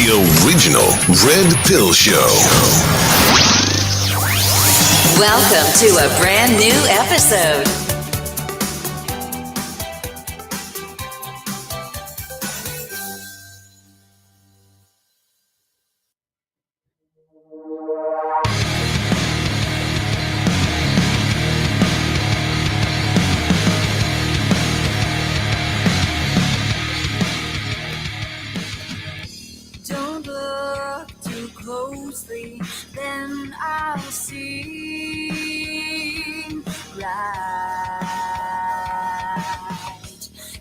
The original Red Pill Show. Welcome to a brand new episode. Don't look too closely, then I'll see right.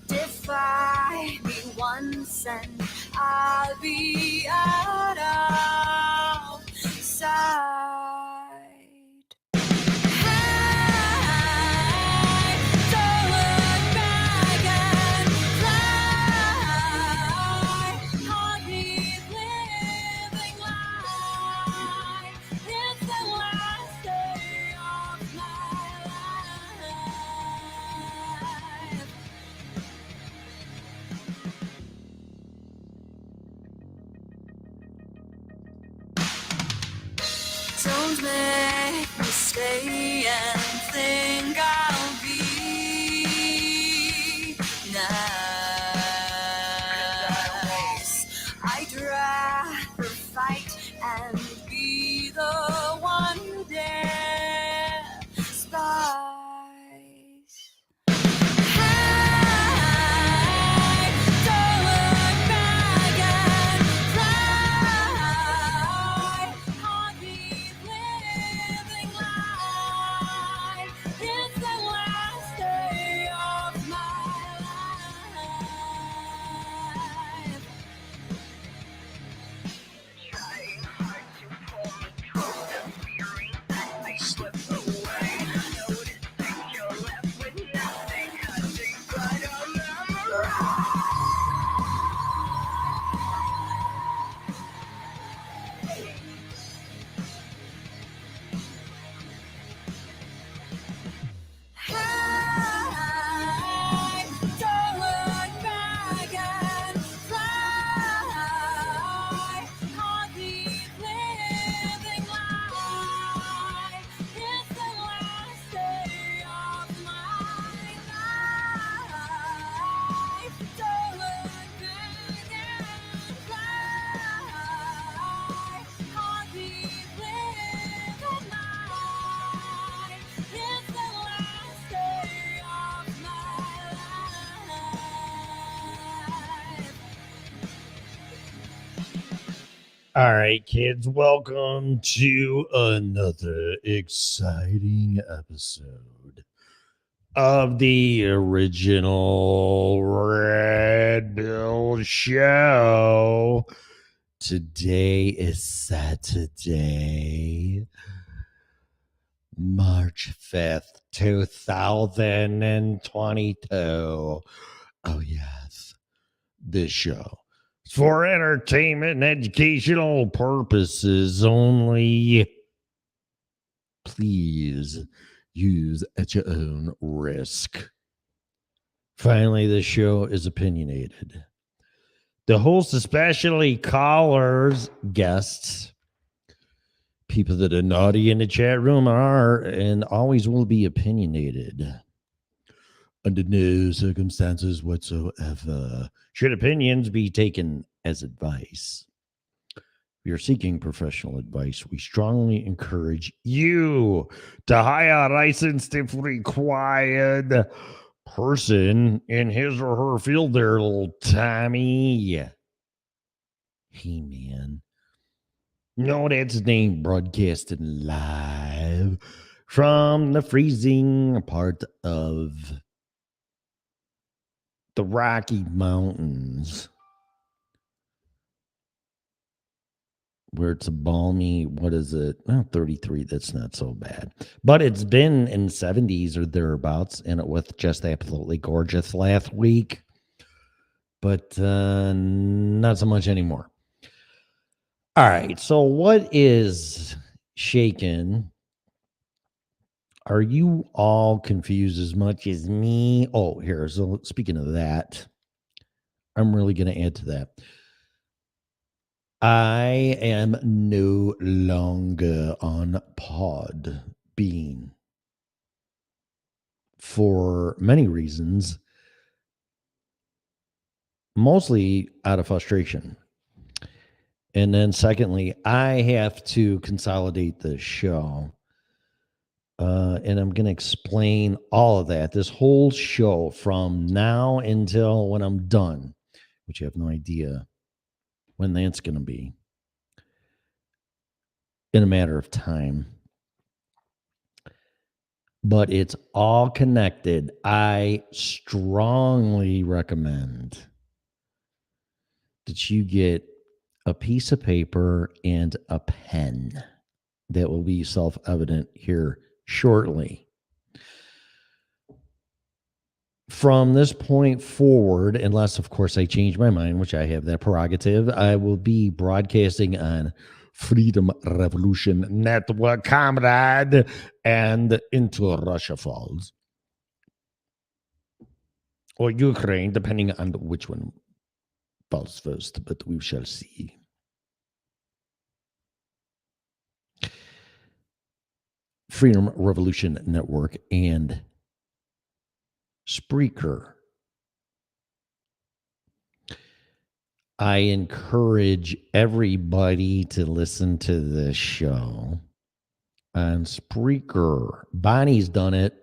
Defy me once and I'll be out of sight. Hey, don't look back and fly. Heartbeat living life. It's the last day of my life. Don't make me stay and think I'll be nice. I'd rather fight and be the one who despises. Hey, don't look back and fly. Heartbeat living life. It's the last day of my life. Trying hard to pull me closer, fearing that I slip away. Notice that you're left with nothing but a memory. Hey, don't look back and fly. Heartbeat living life. It's the last day of my life. Don't look back and fly. Heartbeat living life. It's the last day of my life. All right, kids, welcome to another exciting episode of the original Red Bill Show. Today is Saturday, March 5th, 2022. Oh, yes, this show is for entertainment and educational purposes only. Please use at your own risk. Finally, this show is opinionated. The hosts, especially callers, guests, people that are naughty in the chat room are and always will be opinionated. Under no circumstances whatsoever should opinions be taken as advice. If you're seeking professional advice, we strongly encourage you to hire a licensed if required person in his or her field there, little Tommy. Hey, man. No, that's his name, broadcasting live from the freezing part of the Rocky Mountains, where it's a balmy, what is it? Well, 33, that's not so bad. But it's been in 70s or thereabouts, and it was just absolutely gorgeous last week. But not so much anymore. All right, so what is shaken? Are you all confused as much as me? Oh, here, so speaking of that, I'm really going to add to that. I am no longer on Podbean for many reasons, mostly out of frustration. And then, secondly, I have to consolidate the show. And I'm going to explain all of that, this whole show from now until when I'm done, which I have no idea when that's going to be, in a matter of time. But it's all connected. I strongly recommend that you get a piece of paper and a pen. That will be self-evident here shortly. From this point forward, unless, of course, I change my mind, which I have that prerogative, I will be broadcasting on Freedom Revolution Network, comrade, and into Russia Falls. Or Ukraine, depending on which one falls first, but we shall see. Freedom Revolution Network and Spreaker. I encourage everybody to listen to this show on Spreaker. Bonnie's done it,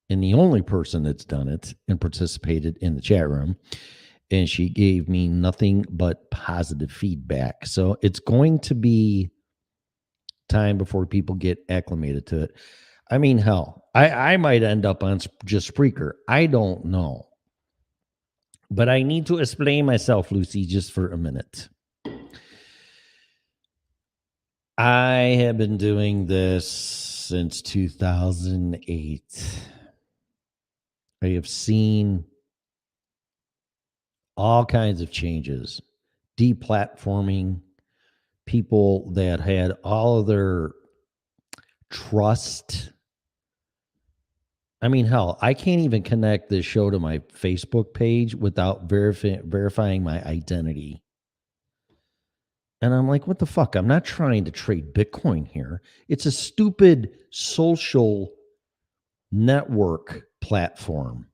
and the only person that's done it and participated in the chat room. And she gave me nothing but positive feedback. So it's going to be time before people get acclimated to it. I mean, hell, I might end up on just Spreaker. I don't know. But I need to explain myself, Lucy, just for a minute. I have been doing this since 2008. I have seen all kinds of changes, deplatforming, people that had all of their trust. I mean, hell, I can't even connect this show to my Facebook page without verifying my identity. And I'm like, what the fuck? I'm not trying to trade Bitcoin here. It's a stupid social network platform.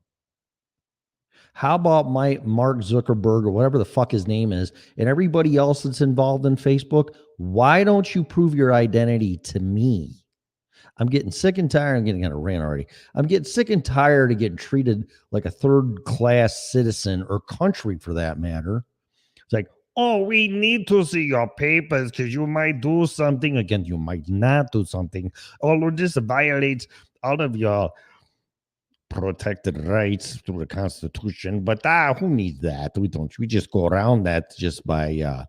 How about my Mark Zuckerberg or whatever the fuck his name is and everybody else that's involved in Facebook? Why don't you prove your identity to me? I'm getting sick and tired. I'm getting on a rant already. I'm getting sick and tired of getting treated like a third-class citizen or country for that matter. It's like, oh, we need to see your papers because you might do something. Again, you might not do something. Although this violates all of your protected rights through the Constitution. But who needs that? We don't. We just go around that just by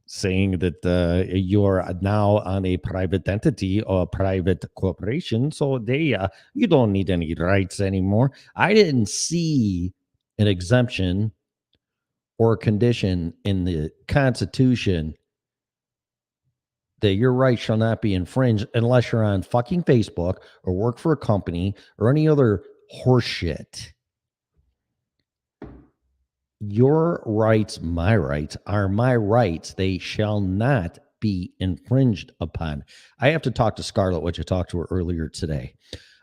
saying that you're now on a private entity or a private corporation. So you don't need any rights anymore. I didn't see an exemption or a condition in the Constitution that your rights shall not be infringed unless you're on fucking Facebook or work for a company or any other horseshit. Your rights, my rights, are my rights. They shall not be infringed upon. I have to talk to Scarlett, which I talked to her earlier today,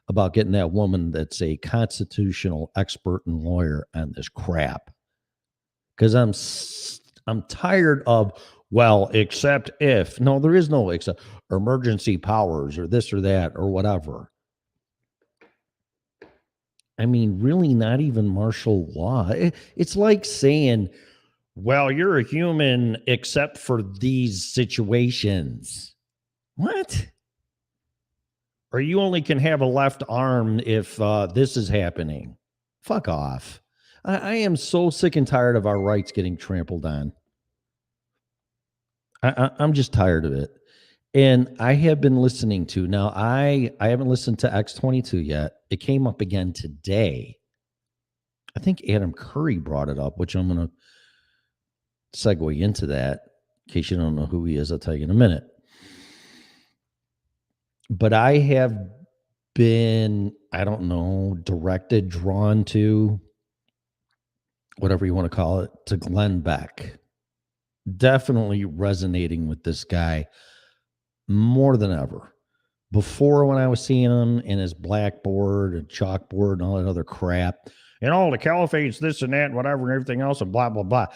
about getting that woman that's a constitutional expert and lawyer on this crap. Because I'm tired of, well, except if. No, there is no except emergency powers or this or that or whatever. I mean, really not even martial law. It's like saying, well, you're a human except for these situations. What? Or you only can have a left arm if this is happening. Fuck off. I am so sick and tired of our rights getting trampled on. I'm just tired of it. And I have been listening to, now I haven't listened to X22 yet. It came up again today. I think Adam Curry brought it up, which I'm going to segue into that. In case you don't know who he is, I'll tell you in a minute. But I have been, I don't know, directed, drawn to, whatever you want to call it, to Glenn Beck. definitely resonating with this guy more than ever. Before, when I was seeing him in his blackboard and chalkboard and all that other crap, and all the caliphates, this and that, whatever, and everything else, and blah, blah, blah.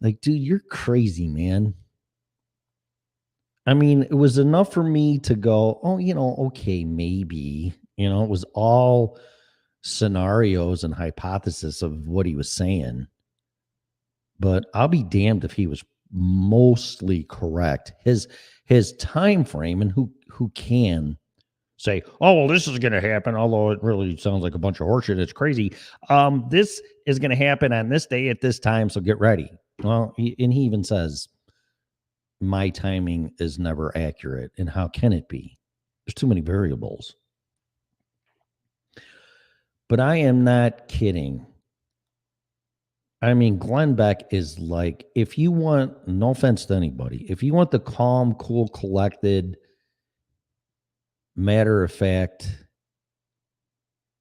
Like, dude, you're crazy, man. I mean, it was enough for me to go, oh, okay, maybe. It was all scenarios and hypothesis of what he was saying. But I'll be damned if he was mostly correct. His time frame, and who can say, oh, well, this is going to happen, although it really sounds like a bunch of horseshit. It's crazy. This is going to happen on this day at this time, so get ready. Well, he even says, my timing is never accurate. And how can it be? There's too many variables. But I am not kidding. I mean, Glenn Beck is like, if you want, no offense to anybody, if you want the calm, cool, collected, matter of fact,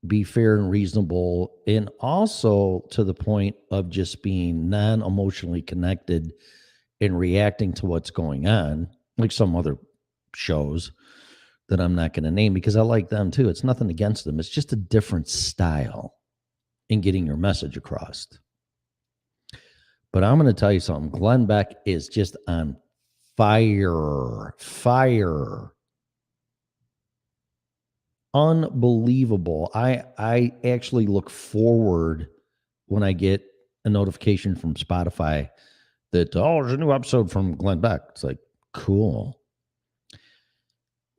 be fair and reasonable, and also to the point of just being non-emotionally connected and reacting to what's going on, like some other shows that I'm not going to name because I like them too. It's nothing against them. It's just a different style in getting your message across. But I'm going to tell you something. Glenn Beck is just on fire. Unbelievable. I actually look forward when I get a notification from Spotify that, there's a new episode from Glenn Beck. It's like, cool.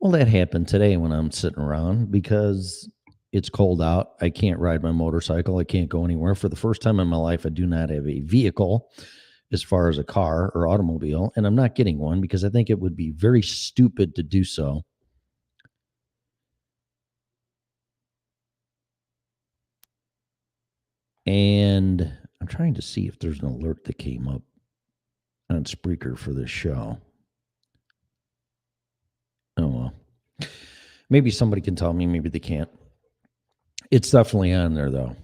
Well, that happened today when I'm sitting around because it's cold out. I can't ride my motorcycle. I can't go anywhere. For the first time in my life, I do not have a vehicle as far as a car or automobile, and I'm not getting one because I think it would be very stupid to do so. And I'm trying to see if there's an alert that came up on Spreaker for this show. Oh, well. Maybe somebody can tell me. Maybe they can't. It's definitely on there, though.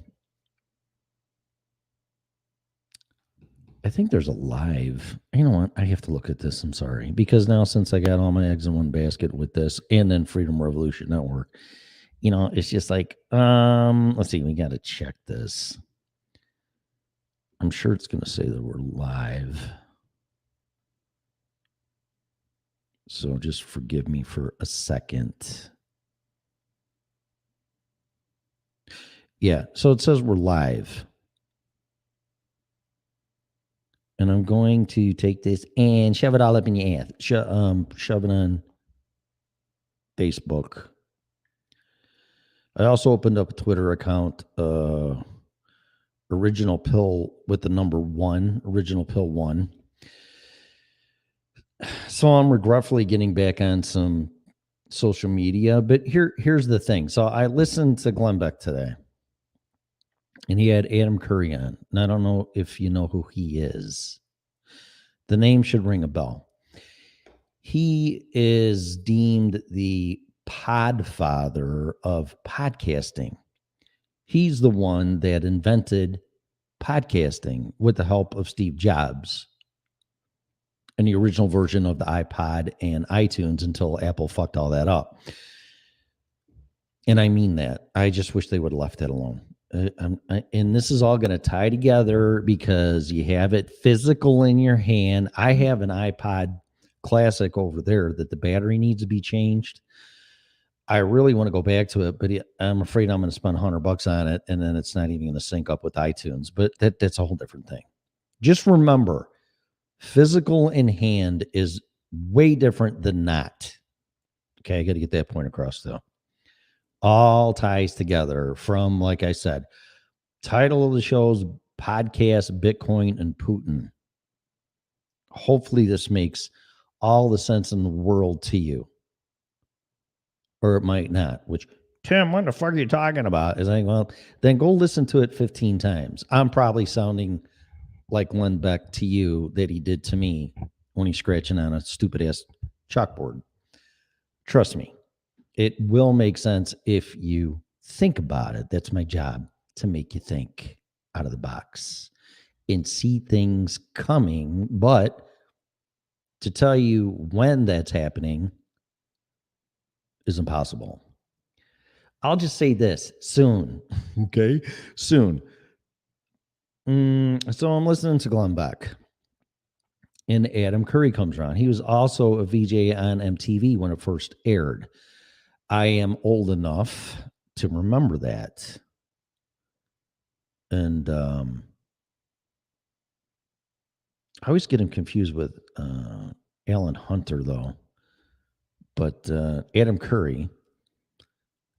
I think there's a live. You know what? I have to look at this. I'm sorry. Because now, since I got all my eggs in one basket with this and then Freedom Revolution Network, it's just like, let's see. We got to check this. I'm sure it's going to say that we're live. So just forgive me for a second. Yeah, so it says we're live. And I'm going to take this and shove it all up in your ass. Shove it on Facebook. I also opened up a Twitter account, Original Pill with the number 1, Original Pill 1. So I'm regretfully getting back on some social media, but here's the thing. So I listened to Glenn Beck today, and he had Adam Curry on. And I don't know if you know who he is. The name should ring a bell. He is deemed the podfather of podcasting. He's the one that invented podcasting with the help of Steve Jobs and the original version of the iPod and iTunes until Apple fucked all that up. And I mean that. I just wish they would have left that alone. And this is all going to tie together because you have it physical in your hand. I have an iPod Classic over there that the battery needs to be changed. I really want to go back to it, but I'm afraid I'm going to spend $100 on it, and then it's not even going to sync up with iTunes. But that's a whole different thing. Just remember, physical in hand is way different than not. Okay, I got to get that point across, though. All ties together from, like I said, title of the show's podcast, Bitcoin and Putin. Hopefully this makes all the sense in the world to you. Or it might not, which, Tim, what the fuck are you talking about? Is like, well, then go listen to it 15 times. I'm probably sounding like Glenn Beck to you that he did to me when he's scratching on a stupid-ass chalkboard. Trust me. It will make sense if you think about it. That's my job, to make you think out of the box and see things coming. But To tell you when that's happening is impossible. I'll just say this soon. Okay. Soon. So I'm listening to Glenn Beck and Adam Curry comes around. He was also a VJ on MTV when it first aired. I am old enough to remember that. And I always get him confused with Alan Hunter, though. But Adam Curry.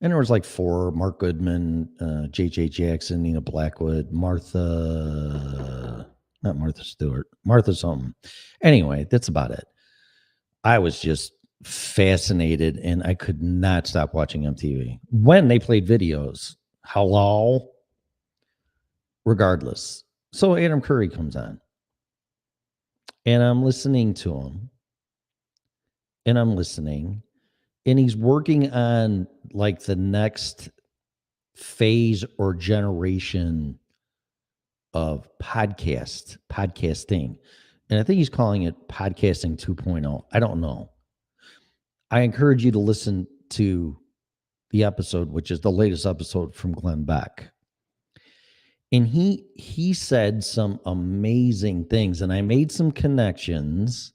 And there was like four: Mark Goodman, J.J. Jackson, Nina Blackwood, Martha, not Martha Stewart, Martha something. Anyway, that's about it. I was just fascinated and I could not stop watching MTV when they played videos. Hello? Regardless. So Adam Curry comes on and I'm listening to him and I'm listening and he's working on like the next phase or generation of podcasting. And I think he's calling it podcasting 2.0. I don't know. I encourage you to listen to the episode, which is the latest episode from Glenn Beck. And he said some amazing things, and I made some connections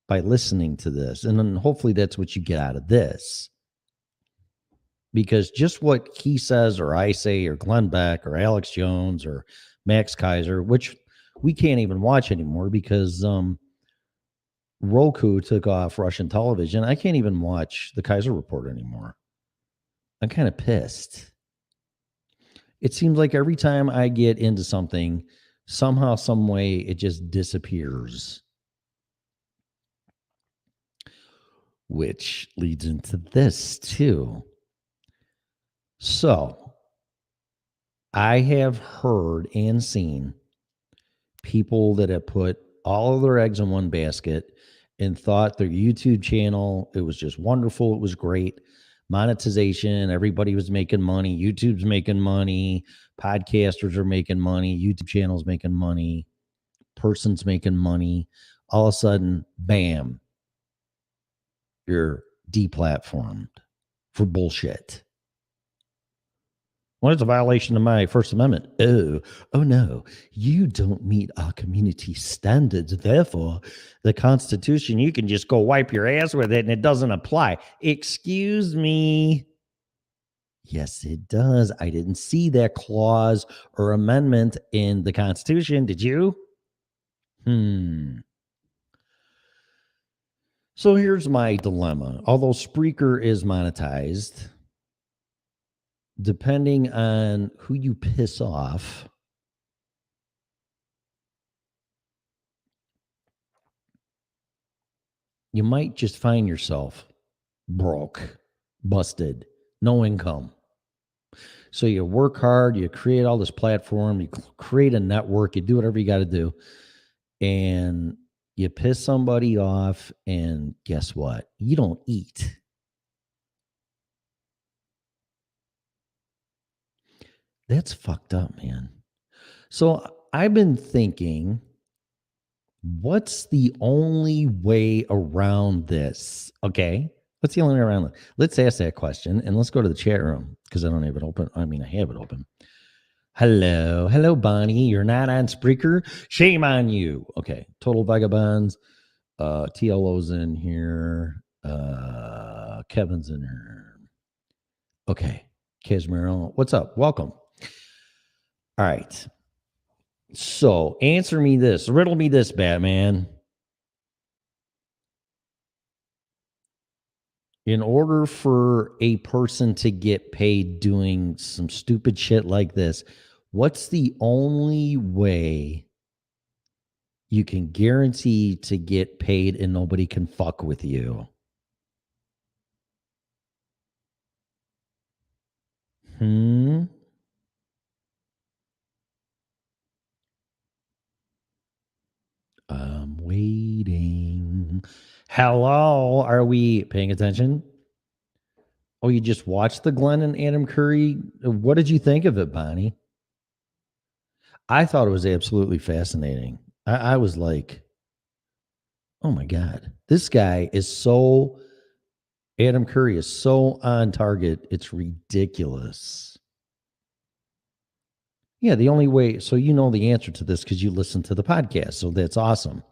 by listening to this. And then hopefully that's what you get out of this. Because just what he says or I say or Glenn Beck or Alex Jones or Max Kaiser, which we can't even watch anymore because Roku took off Russian television. I can't even watch the Kaiser Report anymore. I'm kind of pissed. It seems like every time I get into something, somehow, some way, it just disappears. Which leads into this too. So, I have heard and seen people that have put all of their eggs in one basket and thought their YouTube channel, it was just wonderful. It was great. Monetization, everybody was making money. YouTube's making money. Podcasters are making money. YouTube channel's making money. Person's making money. All of a sudden, bam, you're deplatformed for bullshit. Well, it's a violation of my First Amendment. Oh no, you don't meet our community standards. Therefore, the Constitution, you can just go wipe your ass with it and it doesn't apply. Excuse me. Yes, it does. I didn't see that clause or amendment in the Constitution. Did you? So here's my dilemma. Although Spreaker is monetized, depending on who you piss off, you might just find yourself broke, busted, no income. So you work hard, you create all this platform, you create a network, you do whatever you got to do, and you piss somebody off, and guess what? You don't eat. That's fucked up, man. So I've been thinking, what's the only way around this? Okay. What's the only way around it? Let's ask that question and let's go to the chat room because I don't have it open. I mean, I have it open. Hello. Hello, Bonnie. You're not on Spreaker? Shame on you. Okay. Total Vagabonds. TLO's in here. Kevin's in here. Okay. Casmiro. What's up? Welcome. All right. So answer me this. Riddle me this, Batman. In order for a person to get paid doing some stupid shit like this, what's the only way you can guarantee to get paid and nobody can fuck with you? I'm waiting. Hello, are we paying attention? Oh, you just watched the Glenn and Adam Curry? What did you think of it, Bonnie? I thought it was absolutely fascinating. I was like, Oh my God. This guy is so, Adam Curry is so on target. It's ridiculous. Yeah, the only way, so you know the answer to this because you listen to the podcast. So that's awesome.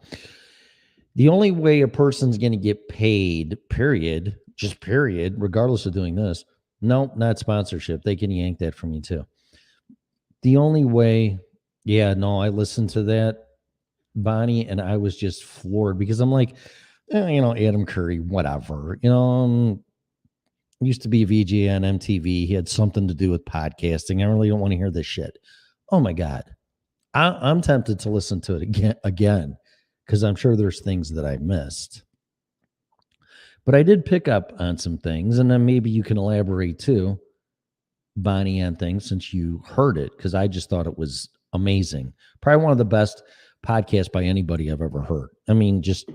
The only way a person's going to get paid, period, just period, regardless of doing this, no, not sponsorship. They can yank that from you too. The only way, yeah, no, I listened to that, Bonnie, and I was just floored because I'm like, Adam Curry, whatever. Used to be a VJ on MTV. He had something to do with podcasting. I really don't want to hear this shit. Oh my God. I'm tempted to listen to it again, because I'm sure there's things that I missed. But I did pick up on some things, and then maybe you can elaborate too, Bonnie, on things since you heard it, because I just thought it was amazing. Probably one of the best podcasts by anybody I've ever heard. I mean, just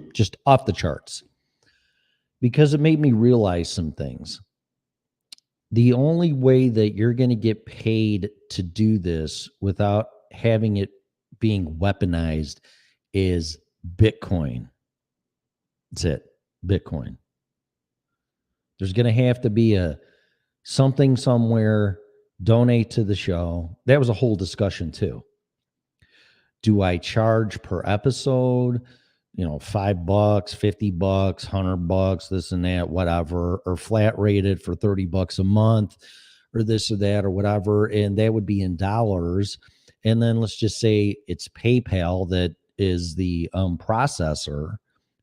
off the charts, because it made me realize some things. The only way that you're going to get paid to do this without having it being weaponized is Bitcoin. That's it. Bitcoin. There's going to have to be a something somewhere, donate to the show. That was a whole discussion too. Do I charge per episode? $5, $50, $100, this and that, whatever, or flat rated for $30 a month, or this or that, or whatever. And that would be in dollars. And then let's just say it's PayPal that is the processor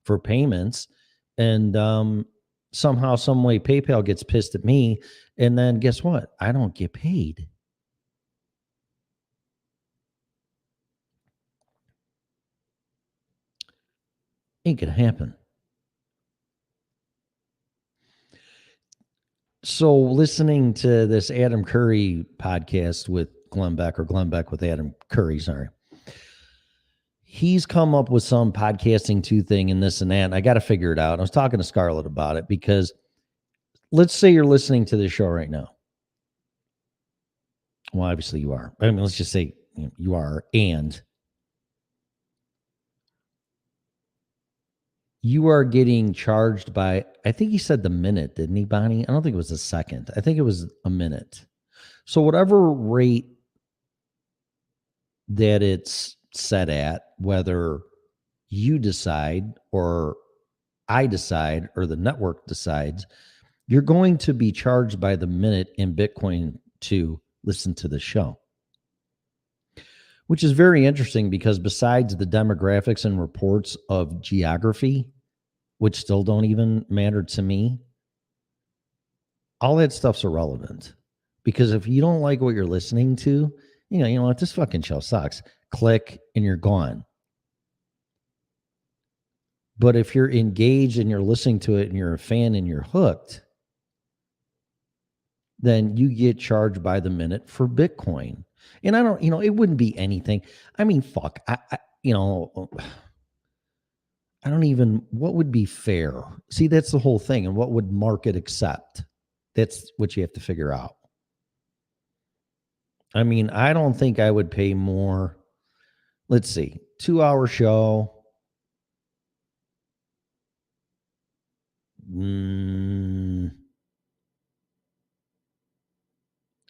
for payments. And somehow, some way, PayPal gets pissed at me. And then guess what? I don't get paid. Ain't gonna happen. So listening to this Adam Curry podcast with Glenn Beck, or Glenn Beck with Adam Curry, sorry. He's come up with some podcasting 2 thing and this and that. And I got to figure it out. I was talking to Scarlett about it, because let's say you're listening to this show right now. Well, obviously you are. I mean, let's just say you are. And you are getting charged by, I think he said the minute, didn't he, Bonnie? I don't think it was a second. I think it was a minute. So whatever rate that it's set at, whether you decide or I decide or the network decides, you're going to be charged by the minute in Bitcoin to listen to the show, which is very interesting, because besides the demographics and reports of geography, which still don't even matter to me, all that stuff's irrelevant. Because if you don't like what you're listening to, you know what, this fucking show sucks. Click and you're gone. But if you're engaged and you're listening to it and you're a fan and you're hooked, then you get charged by the minute for Bitcoin. And I don't, it wouldn't be anything. I mean, fuck, I don't even, what would be fair? See, that's the whole thing. And what would market accept? That's what you have to figure out. I mean, I don't think I would pay more. Let's see, 2-hour show.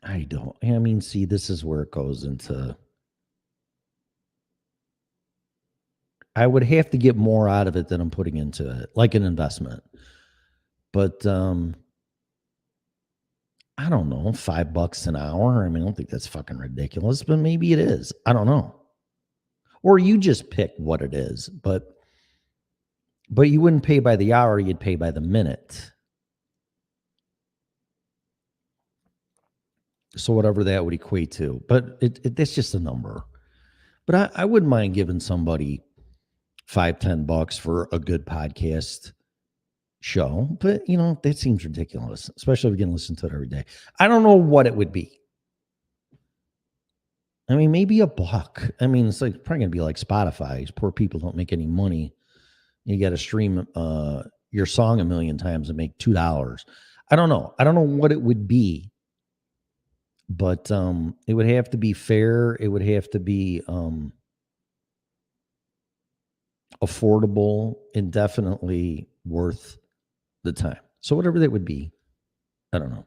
I don't. I mean, see, this is where it goes into. I would have to get more out of it than I'm putting into it, like an investment. But I don't know, $5 an hour. I mean, I don't think that's fucking ridiculous, but maybe it is. I don't know. Or you just pick what it is, but you wouldn't pay by the hour, you'd pay by the minute. So whatever that would equate to, but that's just a number. But I wouldn't mind giving somebody $5-10 for a good podcast show. But that seems ridiculous, especially if you're going to listen to it every day. I don't know what it would be. I mean, maybe $1. I mean, it's like probably going to be like Spotify. These poor people don't make any money. You got to stream your song 1 million times and make $2. I don't know. I don't know what it would be. But it would have to be fair. It would have to be affordable, and definitely worth the time. So whatever that would be, I don't know.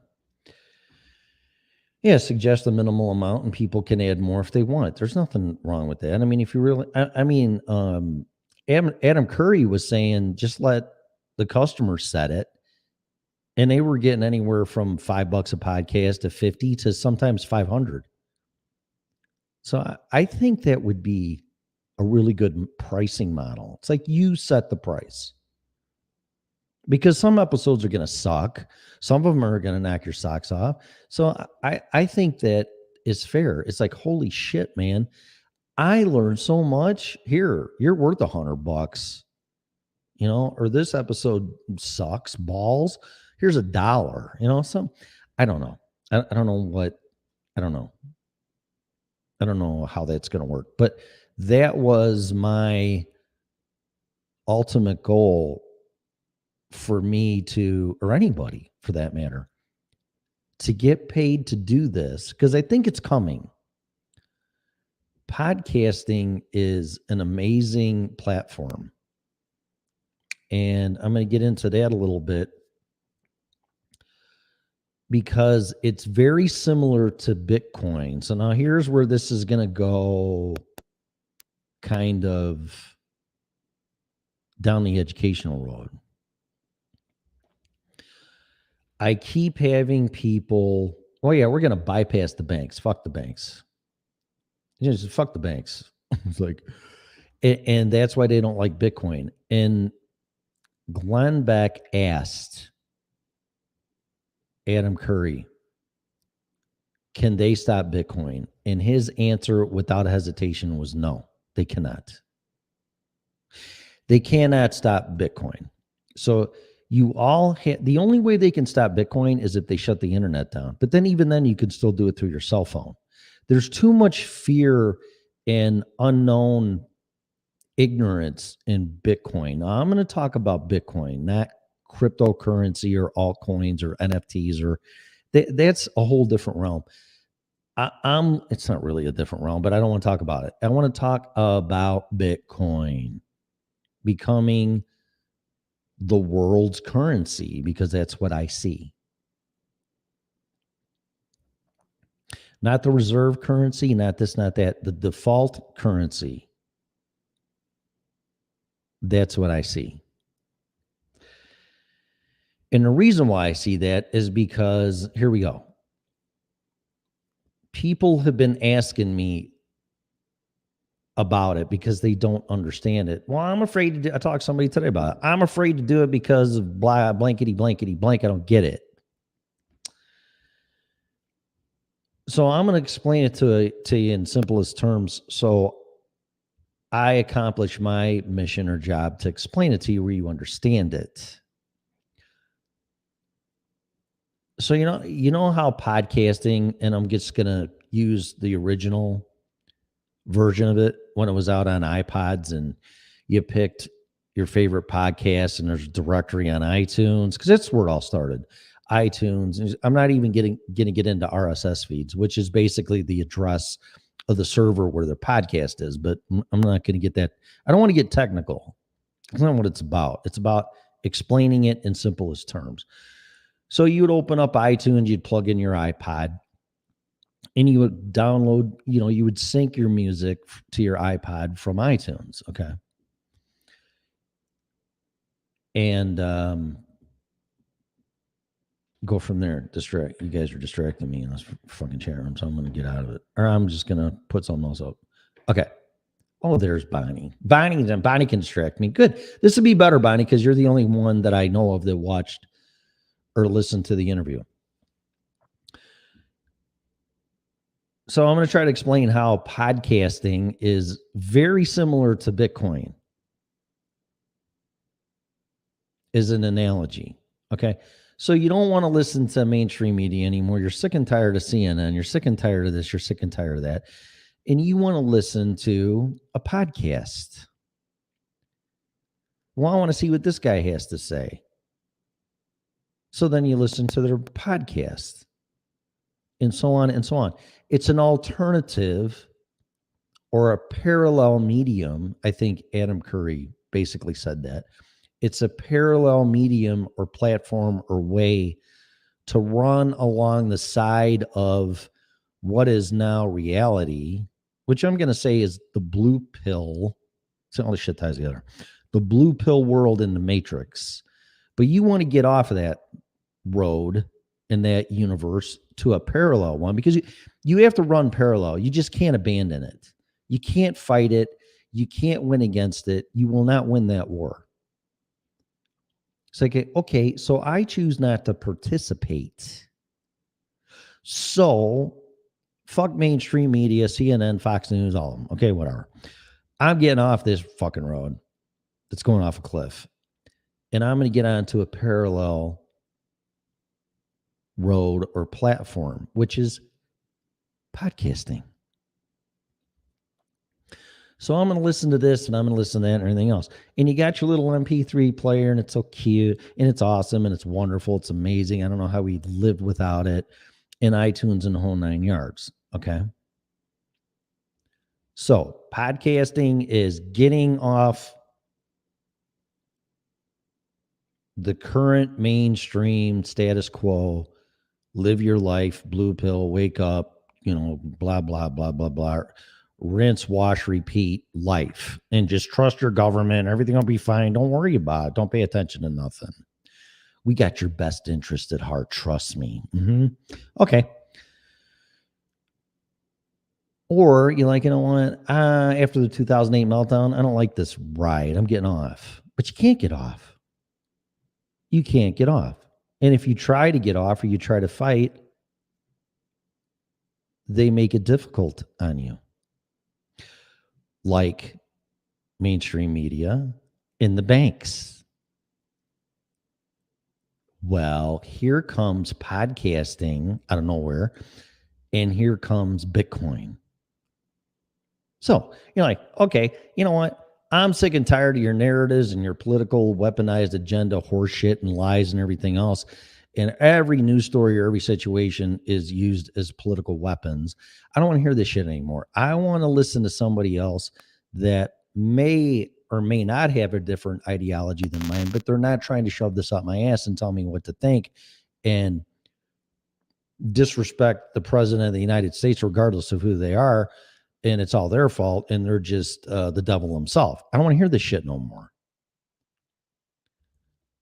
Yeah, suggest a minimal amount and people can add more if they want. There's nothing wrong with that. I mean, if you really, Adam Curry was saying just let the customer set it, and they were getting anywhere from $5 a podcast to 50 to sometimes 500. So I think that would be a really good pricing model. It's like you set the price because some episodes are going to suck. Some of them are going to knock your socks off. So I think that is fair. It's like, holy shit, man. I learned so much here. You're worth $100, or this episode sucks balls. Here's $1, so I don't know. I don't know what, I don't know. I don't know how that's going to work, but that was my ultimate goal for me to, or anybody for that matter, to get paid to do this, because I think it's coming. Podcasting is an amazing platform. And I'm going to get into that a little bit because it's very similar to Bitcoin. So now here's where this is going to go kind of down the educational road. I keep having people, oh yeah, we're going to bypass the banks. Fuck the banks. Just fuck the banks. It's like, and that's why they don't like Bitcoin. And Glenn Beck asked Adam Curry, can they stop Bitcoin? And his answer without hesitation was no, they cannot. They cannot stop Bitcoin. So you all the only way they can stop Bitcoin is if they shut the internet down. But then even then you can still do it through your cell phone. There's too much fear and unknown ignorance in Bitcoin. Now, I'm going to talk about Bitcoin, not cryptocurrency or altcoins or NFTs, or that's a whole different realm. It's not really a different realm, but I don't want to talk about it. I want to talk about Bitcoin becoming the world's currency, because that's what I see. Not the reserve currency, not this, not that. The default currency. That's what I see. And the reason why I see that is because, here we go. People have been asking me about it because they don't understand it. Well, I'm afraid to do, I talked to somebody today about it. I'm afraid to do it because of blah, blankety, blankety, blank. I don't get it. So I'm going to explain it to you in simplest terms. So I accomplish my mission or job to explain it to you where you understand it. So, you know how podcasting, and I'm just going to use the original version of it when it was out on iPods, and you picked your favorite podcast and there's a directory on iTunes, because that's where it all started. iTunes. I'm not even going to get into RSS feeds, which is basically the address of the server where the podcast is, but I'm not going to get that. I don't want to get technical. That's not what it's about. It's about explaining it in simplest terms. So you would open up iTunes, you'd plug in your iPod, and you would download, you would sync your music to your iPod from iTunes. Okay. And go from there. You guys are distracting me in this fucking chat room, so I'm going to get out of it. Or I'm just going to put something else up. Okay. Oh, there's Bonnie. Bonnie can distract me. Good. This would be better, Bonnie, because you're the only one that I know of that watched or listened to the interview. So I'm going to try to explain how podcasting is very similar to Bitcoin. Is an analogy. Okay. So you don't want to listen to mainstream media anymore. You're sick and tired of CNN. You're sick and tired of this. You're sick and tired of that. And you want to listen to a podcast. Well, I want to see what this guy has to say. So then you listen to their podcast, and so on and so on. It's an alternative or a parallel medium, I think Adam Curry basically said that. It's a parallel medium or platform or way to run along the side of what is now reality, which I'm going to say is the blue pill. So all this shit ties together. The blue pill world in the Matrix. But you want to get off of that road in that universe to a parallel one because you have to run parallel. You just can't abandon it. You can't fight it. You can't win against it. You will not win that war. It's like, okay, so I choose not to participate. So fuck mainstream media, CNN, Fox News, all of them. Okay, whatever. I'm getting off this fucking road that's going off a cliff. And I'm going to get onto a parallel road or platform, which is podcasting. So I'm going to listen to this and I'm going to listen to that and everything else. And you got your little MP3 player and it's so cute and it's awesome and it's wonderful. It's amazing. I don't know how we lived without it. And iTunes and the whole 9 yards. Okay. So podcasting is getting off the current mainstream status quo, live your life, blue pill, wake up, blah, blah, blah, blah, blah, rinse, wash, repeat life, and just trust your government. Everything will be fine. Don't worry about it. Don't pay attention to nothing. We got your best interest at heart. Trust me. Okay. Or you're like, you know what? After the 2008 meltdown, I don't like this ride. I'm getting off. But you can't get off. You can't get off. And if you try to get off or you try to fight, they make it difficult on you. Like mainstream media and the banks. Well, here comes podcasting out of nowhere, and here comes Bitcoin. So you're like, okay, you know what? I'm sick and tired of your narratives and your political weaponized agenda, horseshit and lies and everything else. And every news story or every situation is used as political weapons. I don't want to hear this shit anymore. I want to listen to somebody else that may or may not have a different ideology than mine, but they're not trying to shove this up my ass and tell me what to think and disrespect the president of the United States, regardless of who they are. And it's all their fault. And they're just the devil himself. I don't want to hear this shit no more.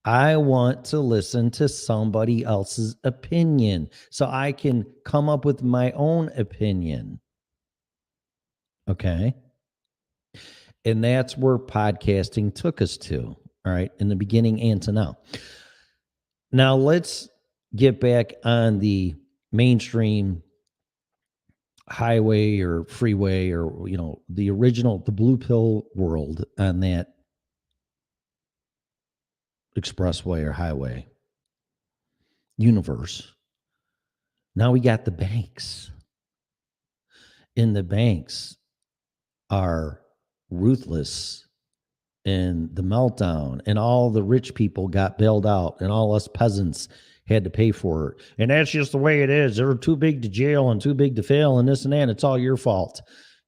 I want to listen to somebody else's opinion so I can come up with my own opinion. Okay. And that's where podcasting took us to. All right. In the beginning and to now. Now let's get back on the mainstream highway or freeway or, the original, the blue pill world on that expressway or highway universe. Now we got the banks. And the banks are ruthless in the meltdown, and all the rich people got bailed out and all us peasants had to pay for it. And that's just the way it is. They're too big to jail and too big to fail and this and that. And it's all your fault.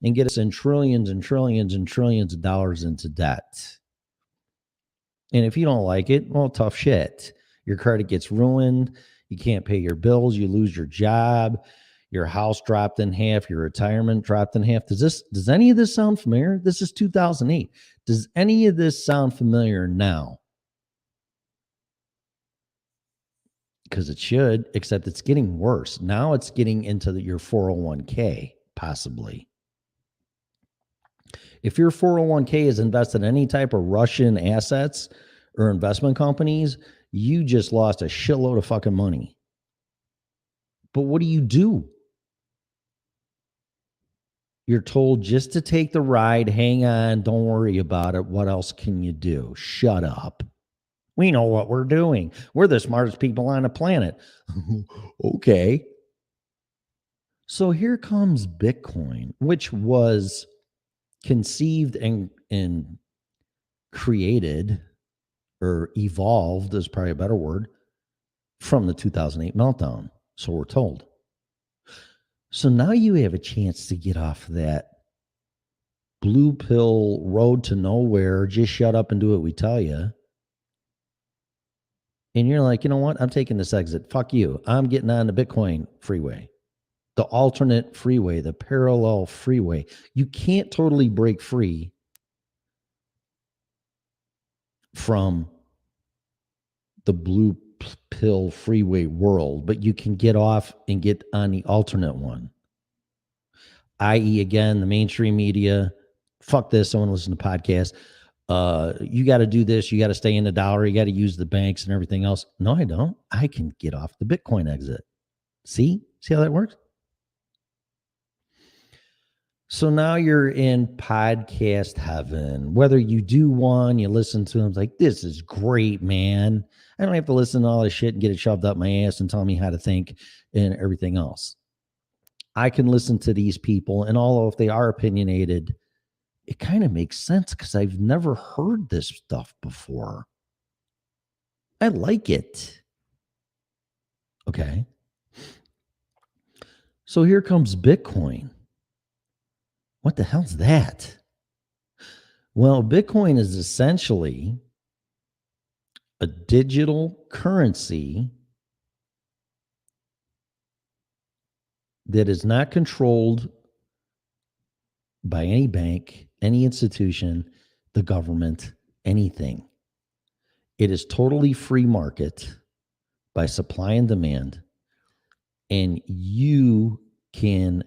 And get us in trillions and trillions and trillions of dollars into debt. And if you don't like it, well, tough shit. Your credit gets ruined. You can't pay your bills. You lose your job. Your house dropped in half. Your retirement dropped in half. Does any of this sound familiar? This is 2008. Does any of this sound familiar now? Because it should, except it's getting worse. Now it's getting into your 401k, possibly. If your 401k is invested in any type of Russian assets or investment companies, you just lost a shitload of fucking money. But what do? You're told just to take the ride, hang on, don't worry about it. What else can you do? Shut up. We know what we're doing. We're the smartest people on the planet. Okay. So here comes Bitcoin, which was conceived and created or evolved is probably a better word from the 2008 meltdown. So we're told. So now you have a chance to get off that blue pill road to nowhere, just shut up and do what we tell you. And you're like, you know what? I'm taking this exit. Fuck you. I'm getting on the Bitcoin freeway, the alternate freeway, the parallel freeway. You can't totally break free from the blue pill freeway world, but you can get off and get on the alternate one, i.e., again, the mainstream media. Fuck this. I want to listen to podcasts. You got to do this. You got to stay in the dollar. You got to use the banks and everything else. No, I don't. I can get off the Bitcoin exit. See how that works? So now you're in podcast heaven. Whether you do one, you listen to them, it's like, this is great, man. I don't have to listen to all this shit and get it shoved up my ass and tell me how to think and everything else. I can listen to these people, and although if they are opinionated, it kind of makes sense because I've never heard this stuff before. I like it. Okay. So here comes Bitcoin. What the hell's that? Well, Bitcoin is essentially a digital currency that is not controlled by any bank, any institution, the government, anything. It is totally free market by supply and demand, and you can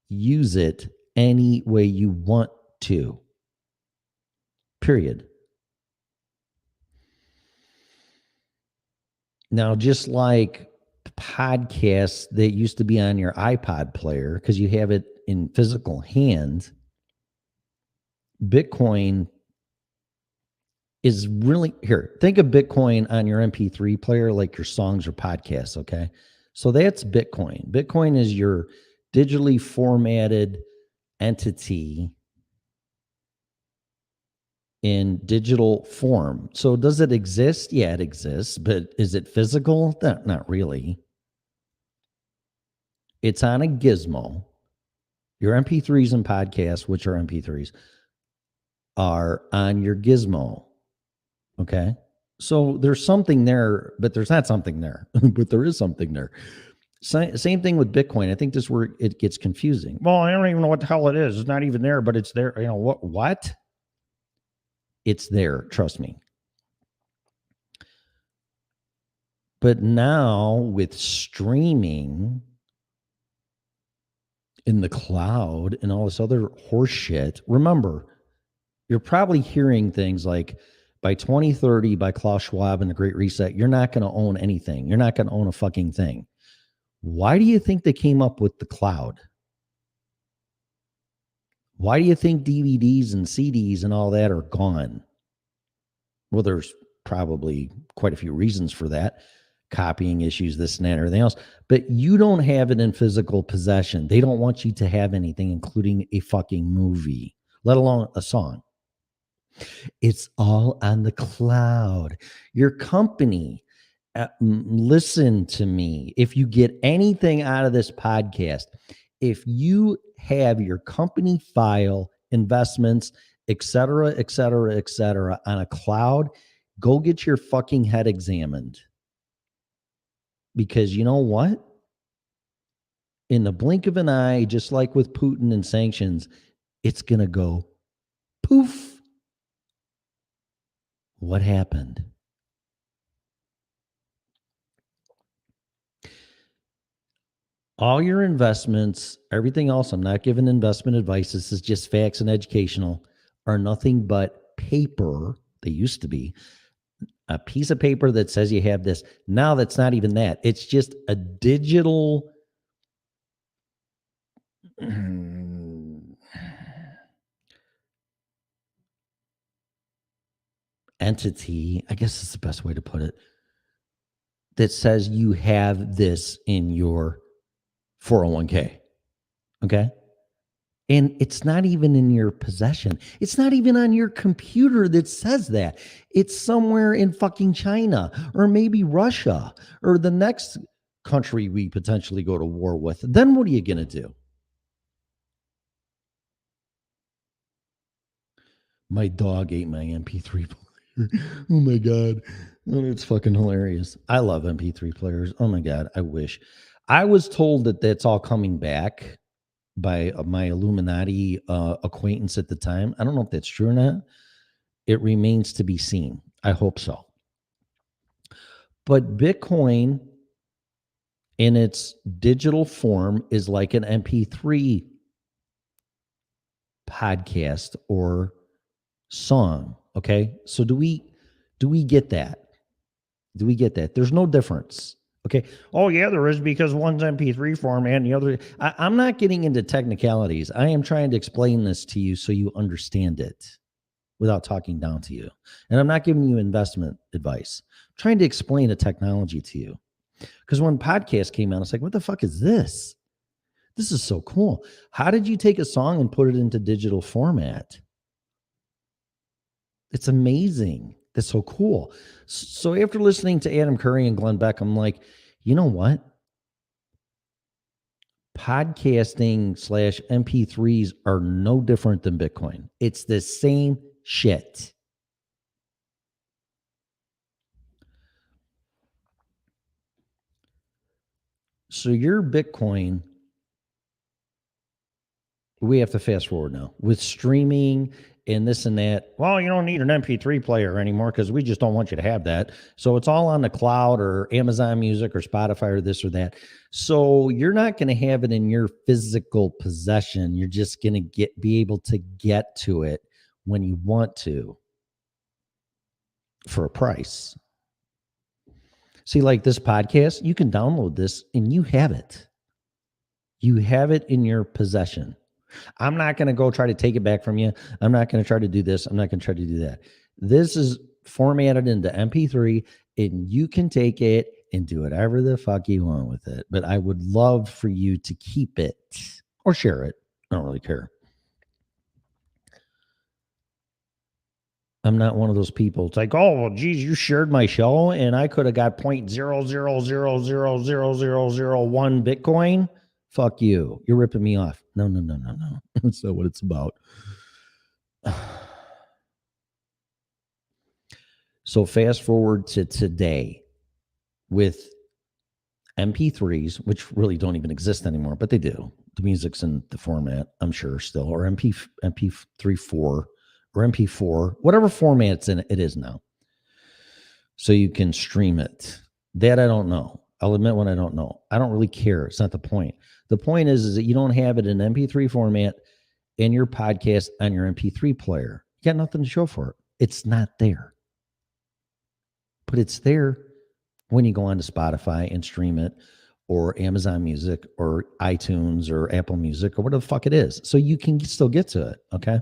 use it any way you want to. Period. Now, just like podcasts that used to be on your iPod player, because you have it in physical hand, Bitcoin is really here. Think of Bitcoin on your MP3 player, like your songs or podcasts. Okay. So that's Bitcoin. Bitcoin is your digitally formatted entity in digital form. So does it exist? Yeah, it exists, but is it physical? Not really. It's on a gizmo. Your MP3s and podcasts, which are MP3s, are on your gizmo. Okay. So there's something there, but there's not something there, but there is something there. Same thing with Bitcoin. I think this is where it gets confusing. Well, I don't even know what the hell it is. It's not even there, but it's there. You know what? It's there. Trust me. But now with streaming in the cloud and all this other horse shit, remember, you're probably hearing things like by 2030, by Klaus Schwab and the Great Reset, you're not going to own anything. You're not going to own a fucking thing. Why do you think they came up with the cloud? Why do you think DVDs and CDs and all that are gone? Well, there's probably quite a few reasons for that. Copying issues, this and that, and everything else. But you don't have it in physical possession. They don't want you to have anything, including a fucking movie, let alone a song. It's all on the cloud. Your company, listen to me. If you get anything out of this podcast, if you have your company file, investments, et cetera, on a cloud, go get your fucking head examined. Because you know what? In the blink of an eye, just like with Putin and sanctions, it's going to go poof. What happened? All your investments, everything else, I'm not giving investment advice. This is just facts and educational, are nothing but paper. They used to be a piece of paper that says you have this. Now that's not even that. It's just a digital entity, I guess is the best way to put it, that says you have this in your 401k. Okay. And it's not even in your possession. It's not even on your computer that says that. It's somewhere in fucking China or maybe Russia or the next country we potentially go to war with. Then what are you going to do? My dog ate my MP3 player. Oh my God. Oh, it's fucking hilarious. I love MP3 players. Oh my God. I wish. I was told that that's all coming back by my Illuminati acquaintance at the time. I don't know if that's true or not. It remains to be seen. I hope so. But Bitcoin in its digital form is like an MP3 podcast or song. Okay. So do we get that? Do we get that? There's no difference. Okay. Oh, yeah, there is, because one's MP3 format and the other. I'm not getting into technicalities. I am trying to explain this to you so you understand it without talking down to you. And I'm not giving you investment advice. I'm trying to explain a technology to you. Because when podcast came out, it's like, what the fuck is this? This is so cool. How did you take a song and put it into digital format? It's amazing. That's so cool. So after listening to Adam Curry and Glenn Beck, I'm like, you know what? Podcasting / MP3s are no different than Bitcoin. It's the same shit. So your Bitcoin, we have to fast forward now with streaming and this and that. Well, you don't need an MP3 player anymore because we just don't want you to have that. So it's all on the cloud or Amazon Music or Spotify or this or that. So you're not going to have it in your physical possession. You're just going to be able to get to it when you want to for a price. See, like this podcast, you can download this and you have it. You have it in your possession. I'm not going to go try to take it back from you. I'm not going to try to do this. I'm not going to try to do that. This is formatted into MP3 and you can take it and do whatever the fuck you want with it. But I would love for you to keep it or share it. I don't really care. I'm not one of those people. It's like, oh, well, geez, you shared my show and I could have got 0.000000001 Bitcoin. Fuck you. You're ripping me off. No. That's not what it's about. So fast forward to today with MP3s, which really don't even exist anymore, but they do. The music's in the format, I'm sure still, or MP3 4 or MP4, whatever format it's in, it is now. So you can stream it. That I don't know. I'll admit when I don't know. I don't really care. It's not the point. The point is that you don't have it in MP3 format in your podcast on your MP3 player. You got nothing to show for it. It's not there. But it's there when you go on to Spotify and stream it, or Amazon Music or iTunes or Apple Music or whatever the fuck it is. So you can still get to it. Okay.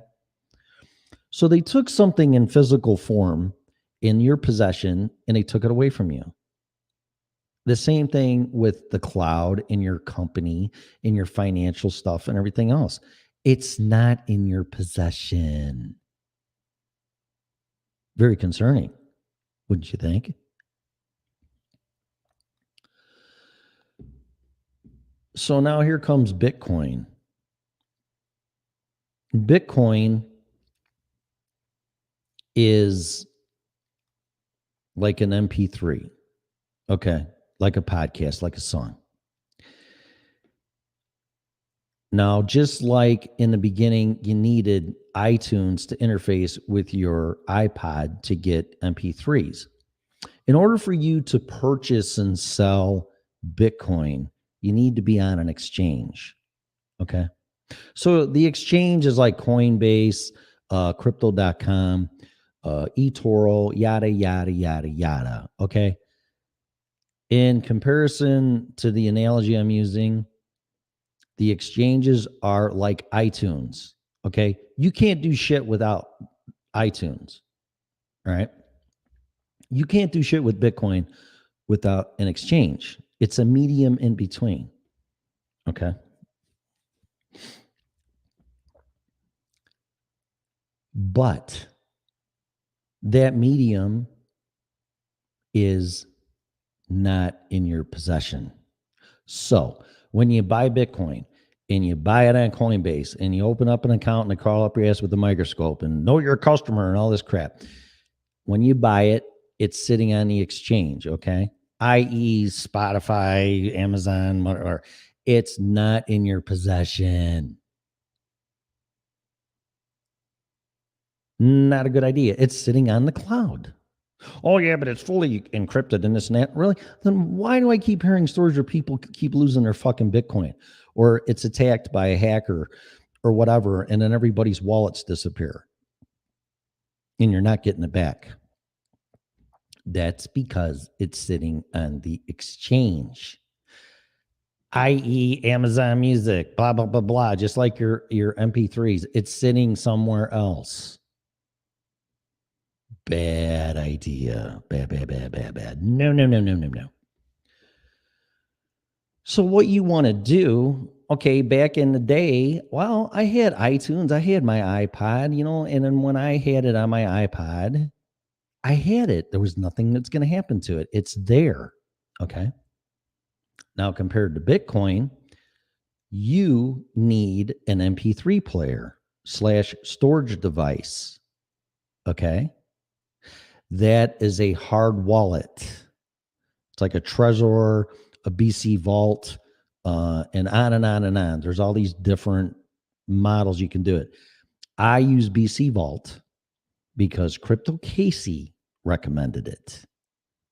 So they took something in physical form in your possession and they took it away from you. The same thing with the cloud in your company, in your financial stuff and everything else. It's not in your possession. Very concerning, wouldn't you think? So now here comes Bitcoin. Bitcoin is like an MP3. Okay. Like a podcast, like a song. Now, just like in the beginning, you needed iTunes to interface with your iPod to get MP3s. In order for you to purchase and sell Bitcoin, you need to be on an exchange. Okay. So the exchange is like Coinbase, crypto.com, eToro, yada, yada, yada, yada. Okay. In comparison to the analogy I'm using, the exchanges are like iTunes. Okay. You can't do shit without iTunes. All right. You can't do shit with Bitcoin without an exchange. It's a medium in between. Okay. But that medium is not in your possession. So when you buy Bitcoin, and you buy it on Coinbase and you open up an account and they crawl up your ass with a microscope and know your customer and all this crap. When you buy it, it's sitting on the exchange, okay? i.e. Spotify, Amazon, whatever. It's not in your possession. Not a good idea. It's sitting on the cloud. Oh, yeah, but it's fully encrypted and this and that. Really? Then why do I keep hearing stories where people keep losing their fucking Bitcoin? Or it's attacked by a hacker or whatever, and then everybody's wallets disappear and you're not getting it back. That's because it's sitting on the exchange, i.e. Amazon Music, blah, blah, blah, blah, just like your MP3s. It's sitting somewhere else. Bad idea. Bad, bad, bad, bad, bad. No, no, no, no, no, no. So what you want to do, okay, back in the day, well, I had iTunes, I had my iPod, and then when I had it on my iPod, I had it. There was nothing that's going to happen to it. It's there. Okay. Now, compared to Bitcoin, you need an MP3 player / storage device. Okay. That is a hard wallet. It's like a Trezor, a BC Vault, and on and on and on. There's all these different models you can do it. I use BC Vault because Crypto Casey recommended it.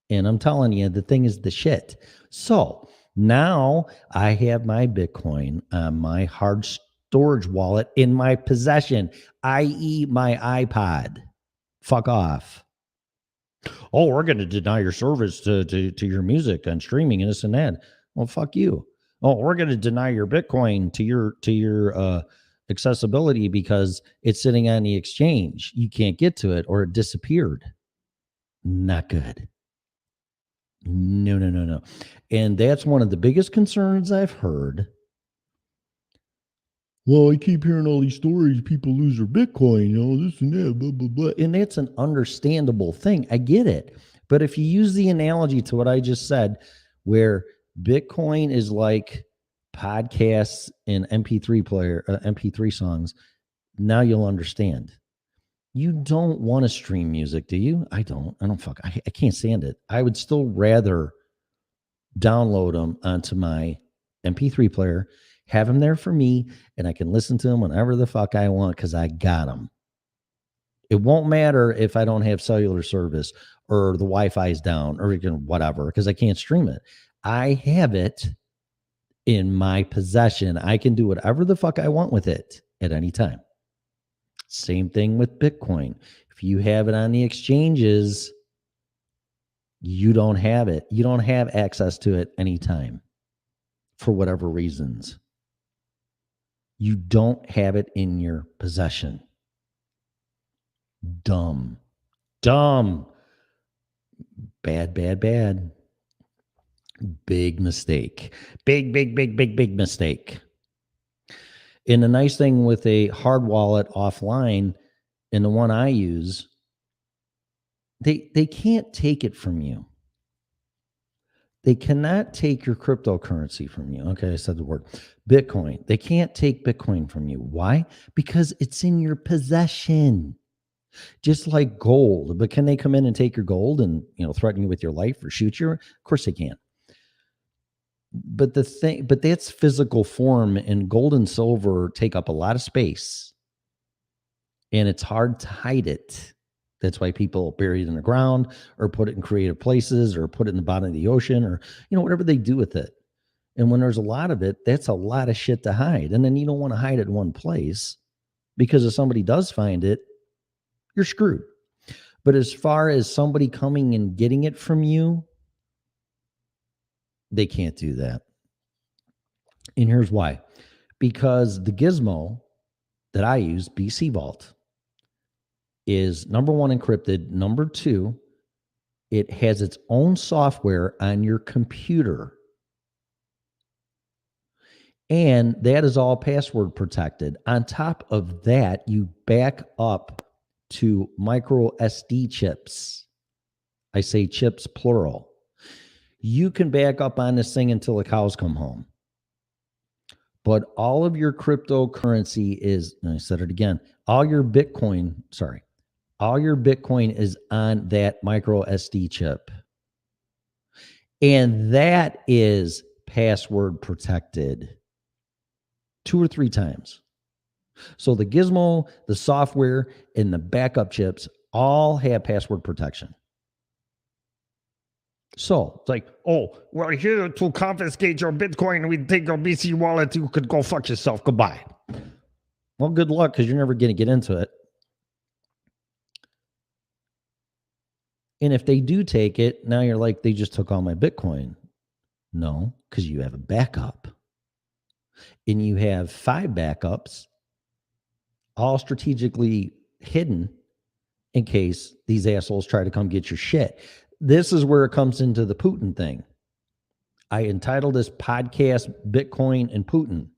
And I'm telling you, the thing is the shit. So now I have my Bitcoin on my hard storage wallet in my possession, i.e. my iPod. Fuck off. Oh, we're going to deny your service to your music and streaming and this and that. Well, fuck you. Oh, we're going to deny your Bitcoin to your accessibility because it's sitting on the exchange. You can't get to it or it disappeared. Not good. No, no, no, no. And that's one of the biggest concerns I've heard. Well, I keep hearing all these stories. People lose their Bitcoin, this and that, blah, blah, blah. And that's an understandable thing. I get it. But if you use the analogy to what I just said, where Bitcoin is like podcasts and MP3 songs, now you'll understand. You don't want to stream music, do you? I don't. I can't stand it. I would still rather download them onto my MP3 player, have them there for me, and I can listen to them whenever the fuck I want because I got them. It won't matter if I don't have cellular service or the Wi-Fi is down or whatever because I can't stream it. I have it in my possession. I can do whatever the fuck I want with it at any time. Same thing with Bitcoin. If you have it on the exchanges, you don't have it. You don't have access to it anytime for whatever reasons. You don't have it in your possession. Dumb. Bad, bad, bad. Big mistake. Big mistake. And the nice thing with a hard wallet offline, and the one I use, they can't take it from you. They cannot take your cryptocurrency from you. Okay, I said the word Bitcoin. They can't take Bitcoin from you. Why? Because it's in your possession. Just like gold. But can they come in and take your gold and threaten you with your life or shoot you? Of course they can. But that's physical form, and gold and silver take up a lot of space. And it's hard to hide it. That's why people bury it in the ground or put it in creative places or put it in the bottom of the ocean or, whatever they do with it. And when there's a lot of it, that's a lot of shit to hide. And then you don't want to hide it in one place because if somebody does find it, you're screwed. But as far as somebody coming and getting it from you, they can't do that. And here's why. Because the gizmo that I use, BC Vault, is number one, encrypted. Number two, it has its own software on your computer. And that is all password protected. On top of that, you back up to micro SD chips. I say chips plural. You can back up on this thing until the cows come home. But all of your cryptocurrency is, and I said it again, all your Bitcoin is on that micro SD chip. And that is password protected 2 or 3 times. So the gizmo, the software, and the backup chips all have password protection. So it's like, oh, we're here to confiscate your Bitcoin. We take your BC wallet. You could go fuck yourself. Goodbye. Well, good luck, because you're never going to get into it. And if they do take it, now you're like, they just took all my Bitcoin. No, because you have a backup. And you have 5 backups, all strategically hidden in case these assholes try to come get your shit. This is where it comes into the Putin thing. I entitled this podcast Bitcoin and Putin.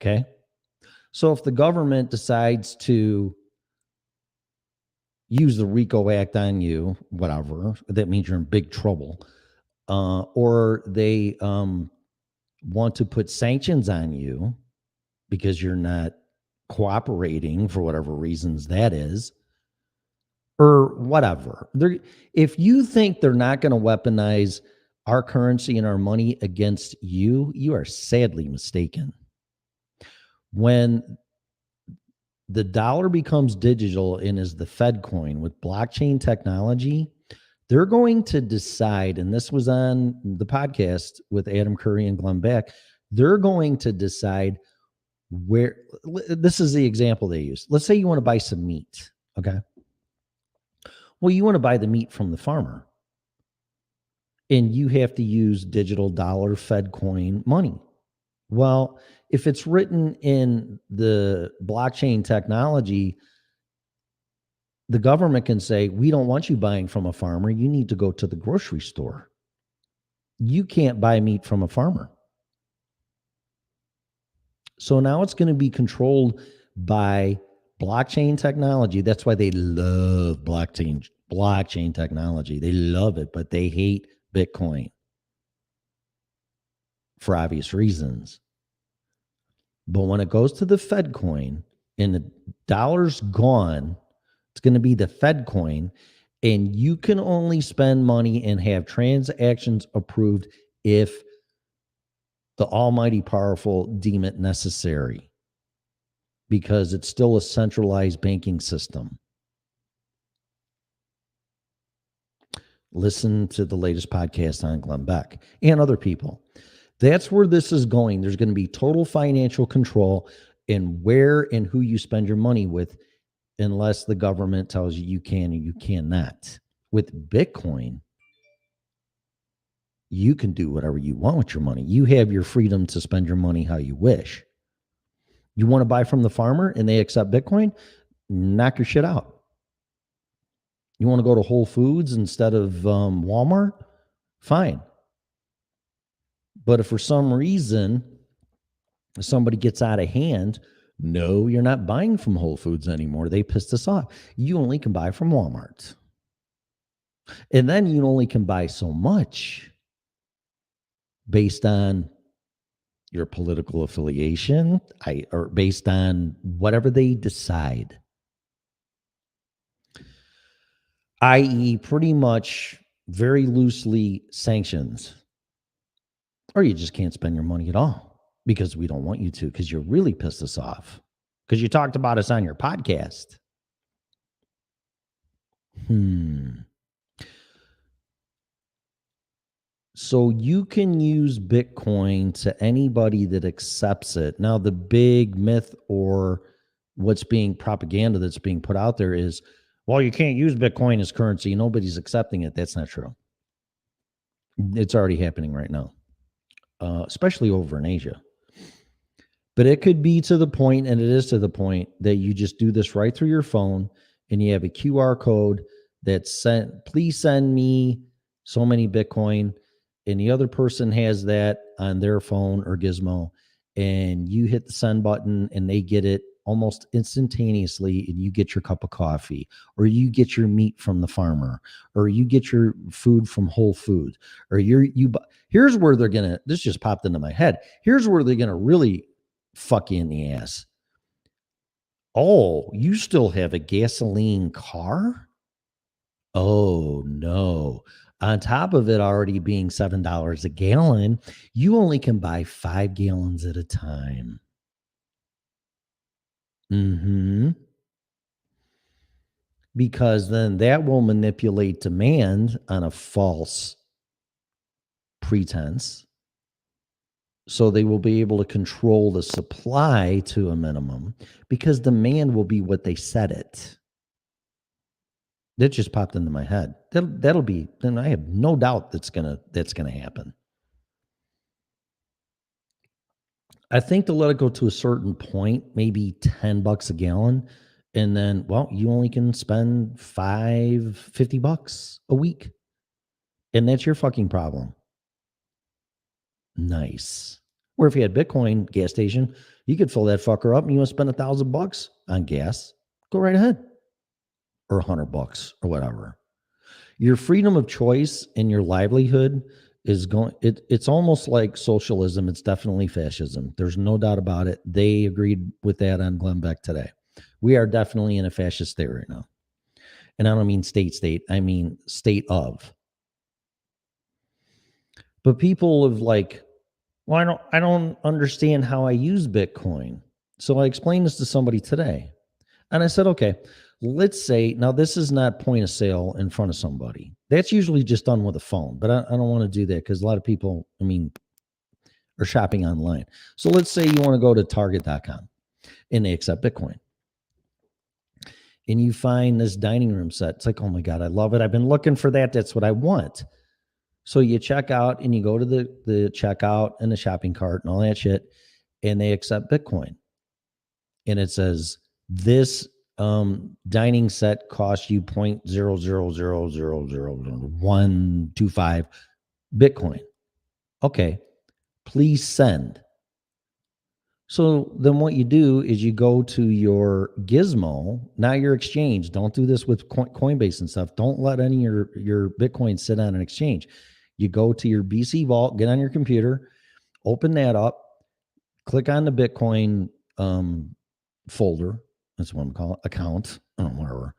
Okay. So if the government decides to use the RICO Act on you, whatever, that means you're in big trouble. Or they want to put sanctions on you because you're not cooperating for whatever reasons that is, or whatever. If you think they're not going to weaponize our currency and our money against you, you are sadly mistaken. When the dollar becomes digital and is the Fed coin with blockchain technology, they're going to decide, and this was on the podcast with Adam Curry and Glenn Beck, they're going to decide where, this is the example they use. Let's say you want to buy some meat, okay? Well, you want to buy the meat from the farmer, and you have to use digital dollar Fed coin money. Well, if it's written in the blockchain technology, the government can say, we don't want you buying from a farmer. You need to go to the grocery store. You can't buy meat from a farmer. So now it's going to be controlled by blockchain technology. That's why they love blockchain technology. They love it, but they hate Bitcoin for obvious reasons. But when it goes to the Fed coin and the dollar's gone, it's going to be the Fed coin, and you can only spend money and have transactions approved if the almighty powerful deem it necessary, because it's still a centralized banking system. Listen to the latest podcast on Glenn Beck and other people. That's where this is going. There's going to be total financial control in where and who you spend your money with, unless the government tells you you can or you cannot. With Bitcoin, you can do whatever you want with your money. You have your freedom to spend your money how you wish. You want to buy from the farmer and they accept Bitcoin? Knock your shit out. You want to go to Whole Foods instead of Walmart? Fine. But if for some reason somebody gets out of hand, no, you're not buying from Whole Foods anymore. They pissed us off. You only can buy from Walmart. And then you only can buy so much based on your political affiliation, or based on whatever they decide. I.e., pretty much very loosely sanctions. Or you just can't spend your money at all because we don't want you to, because you really pissed us off. Because you talked about us on your podcast. So you can use Bitcoin to anybody that accepts it. Now, the big myth or what's being propaganda that's being put out there is, well, you can't use Bitcoin as currency. Nobody's accepting it. That's not true. It's already happening right now, especially over in Asia. But it could be to the point, and it is to the point, that you just do this right through your phone and you have a QR code that's sent, please send me so many Bitcoin, and the other person has that on their phone or gizmo, and you hit the send button and they get it almost instantaneously, and you get your cup of coffee, or you get your meat from the farmer, or you get your food from Whole Foods, or here's where they're gonna, this just popped into my head. Here's where they're gonna really fuck you in the ass. Oh, you still have a gasoline car? Oh no. On top of it already being $7 a gallon, you only can buy 5 gallons at a time. Because then that will manipulate demand on a false pretense. So they will be able to control the supply to a minimum because demand will be what they set it. That just popped into my head. That'll be, then I have no doubt that's gonna happen. I think to let it go to a certain point, maybe $10 a gallon, and then, well, you only can spend $50 a week. And that's your fucking problem. Nice. Or if you had Bitcoin gas station, you could fill that fucker up and you want to spend $1,000 on gas. Go right ahead. Or $100 or whatever. Your freedom of choice and your livelihood is going, it's almost like socialism. It's definitely fascism. There's no doubt about it. They agreed with that on Glenn Beck today. We are definitely in a fascist state right now. And I don't mean state. I mean state of. But people have like, well, I don't understand how I use Bitcoin. So I explained this to somebody today. And I said, okay, let's say, now this is not point of sale in front of somebody. That's usually just done with a phone, but I don't want to do that because a lot of people, are shopping online. So let's say you want to go to target.com and they accept Bitcoin. And you find this dining room set. It's like, oh my God, I love it. I've been looking for that. That's what I want. So you check out and you go to the checkout and the shopping cart and all that shit, and they accept Bitcoin. And it says, this dining set costs you 0.0000125 Bitcoin. Okay, please send. So then what you do is you go to your Gizmo, not your exchange. Don't do this with Coinbase and stuff. Don't let any of your Bitcoin sit on an exchange. You go to your BC Vault, get on your computer, open that up, click on the Bitcoin folder. That's what I'm calling it, account. Whatever.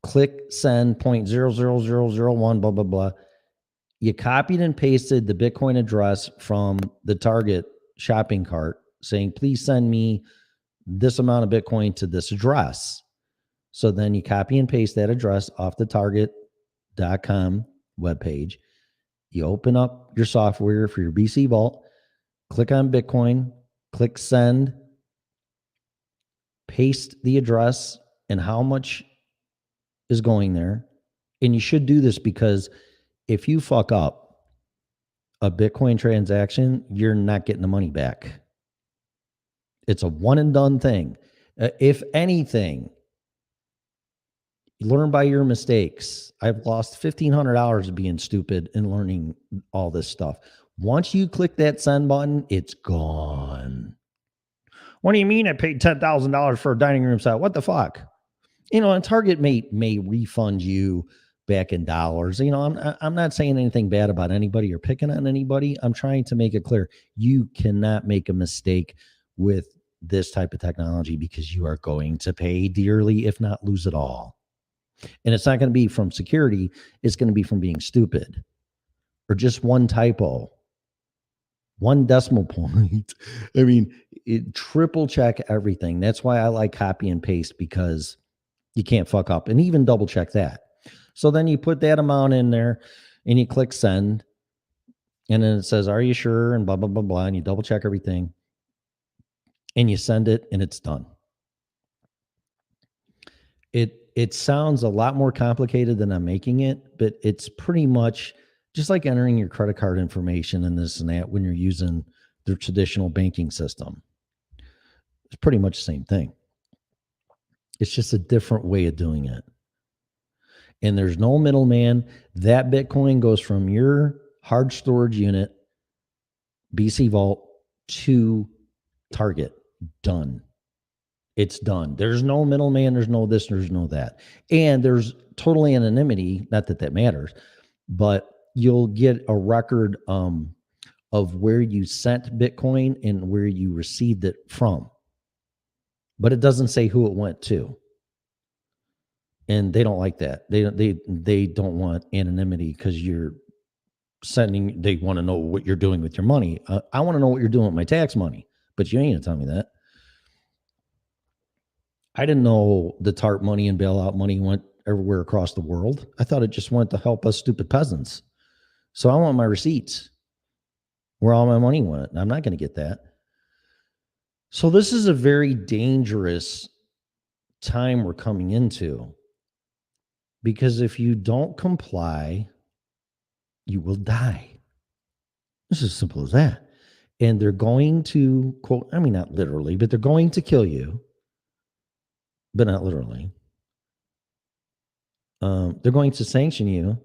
Click send 0.00001, blah, blah, blah. You copied and pasted the Bitcoin address from the Target shopping cart saying, please send me this amount of Bitcoin to this address. So then you copy and paste that address off the target.com webpage. You open up your software for your BC Vault, click on Bitcoin, click send, paste the address and how much is going there. And you should do this because if you fuck up a Bitcoin transaction, you're not getting the money back. It's a one and done thing. If anything, learn by your mistakes. I've lost $1,500 being stupid and learning all this stuff. Once you click that send button, it's gone. What do you mean I paid $10,000 for a dining room set? What the fuck? And Target may refund you back in dollars. I'm not saying anything bad about anybody or picking on anybody. I'm trying to make it clear. You cannot make a mistake with this type of technology because you are going to pay dearly, if not lose it all. And it's not going to be from security. It's going to be from being stupid or just one typo, one decimal point. Triple check everything. That's why I like copy and paste, because you can't fuck up, and even double check that. So then you put that amount in there and you click send, and then it says, are you sure? And blah, blah, blah, blah. And you double check everything and you send it and it's done. It sounds a lot more complicated than I'm making it, but it's pretty much just like entering your credit card information and this and that when you're using the traditional banking system. It's pretty much the same thing. It's just a different way of doing it. And there's no middleman. That Bitcoin goes from your hard storage unit, BC Vault, to Target. Done. It's done. There's no middleman. There's no this. There's no that. And there's total anonymity. Not that that matters, but you'll get a record of where you sent Bitcoin and where you received it from. But it doesn't say who it went to. And they don't like that. They don't want anonymity because you're sending. They want to know what you're doing with your money. I want to know what you're doing with my tax money, but you ain't gonna tell me that. I didn't know the TARP money and bailout money went everywhere across the world. I thought it just went to help us stupid peasants. So I want my receipts where all my money went. And I'm not going to get that. So this is a very dangerous time we're coming into, because if you don't comply, you will die. It's as simple as that. And they're going to, quote, I mean, not literally, but they're going to kill you, but not literally. They're going to sanction you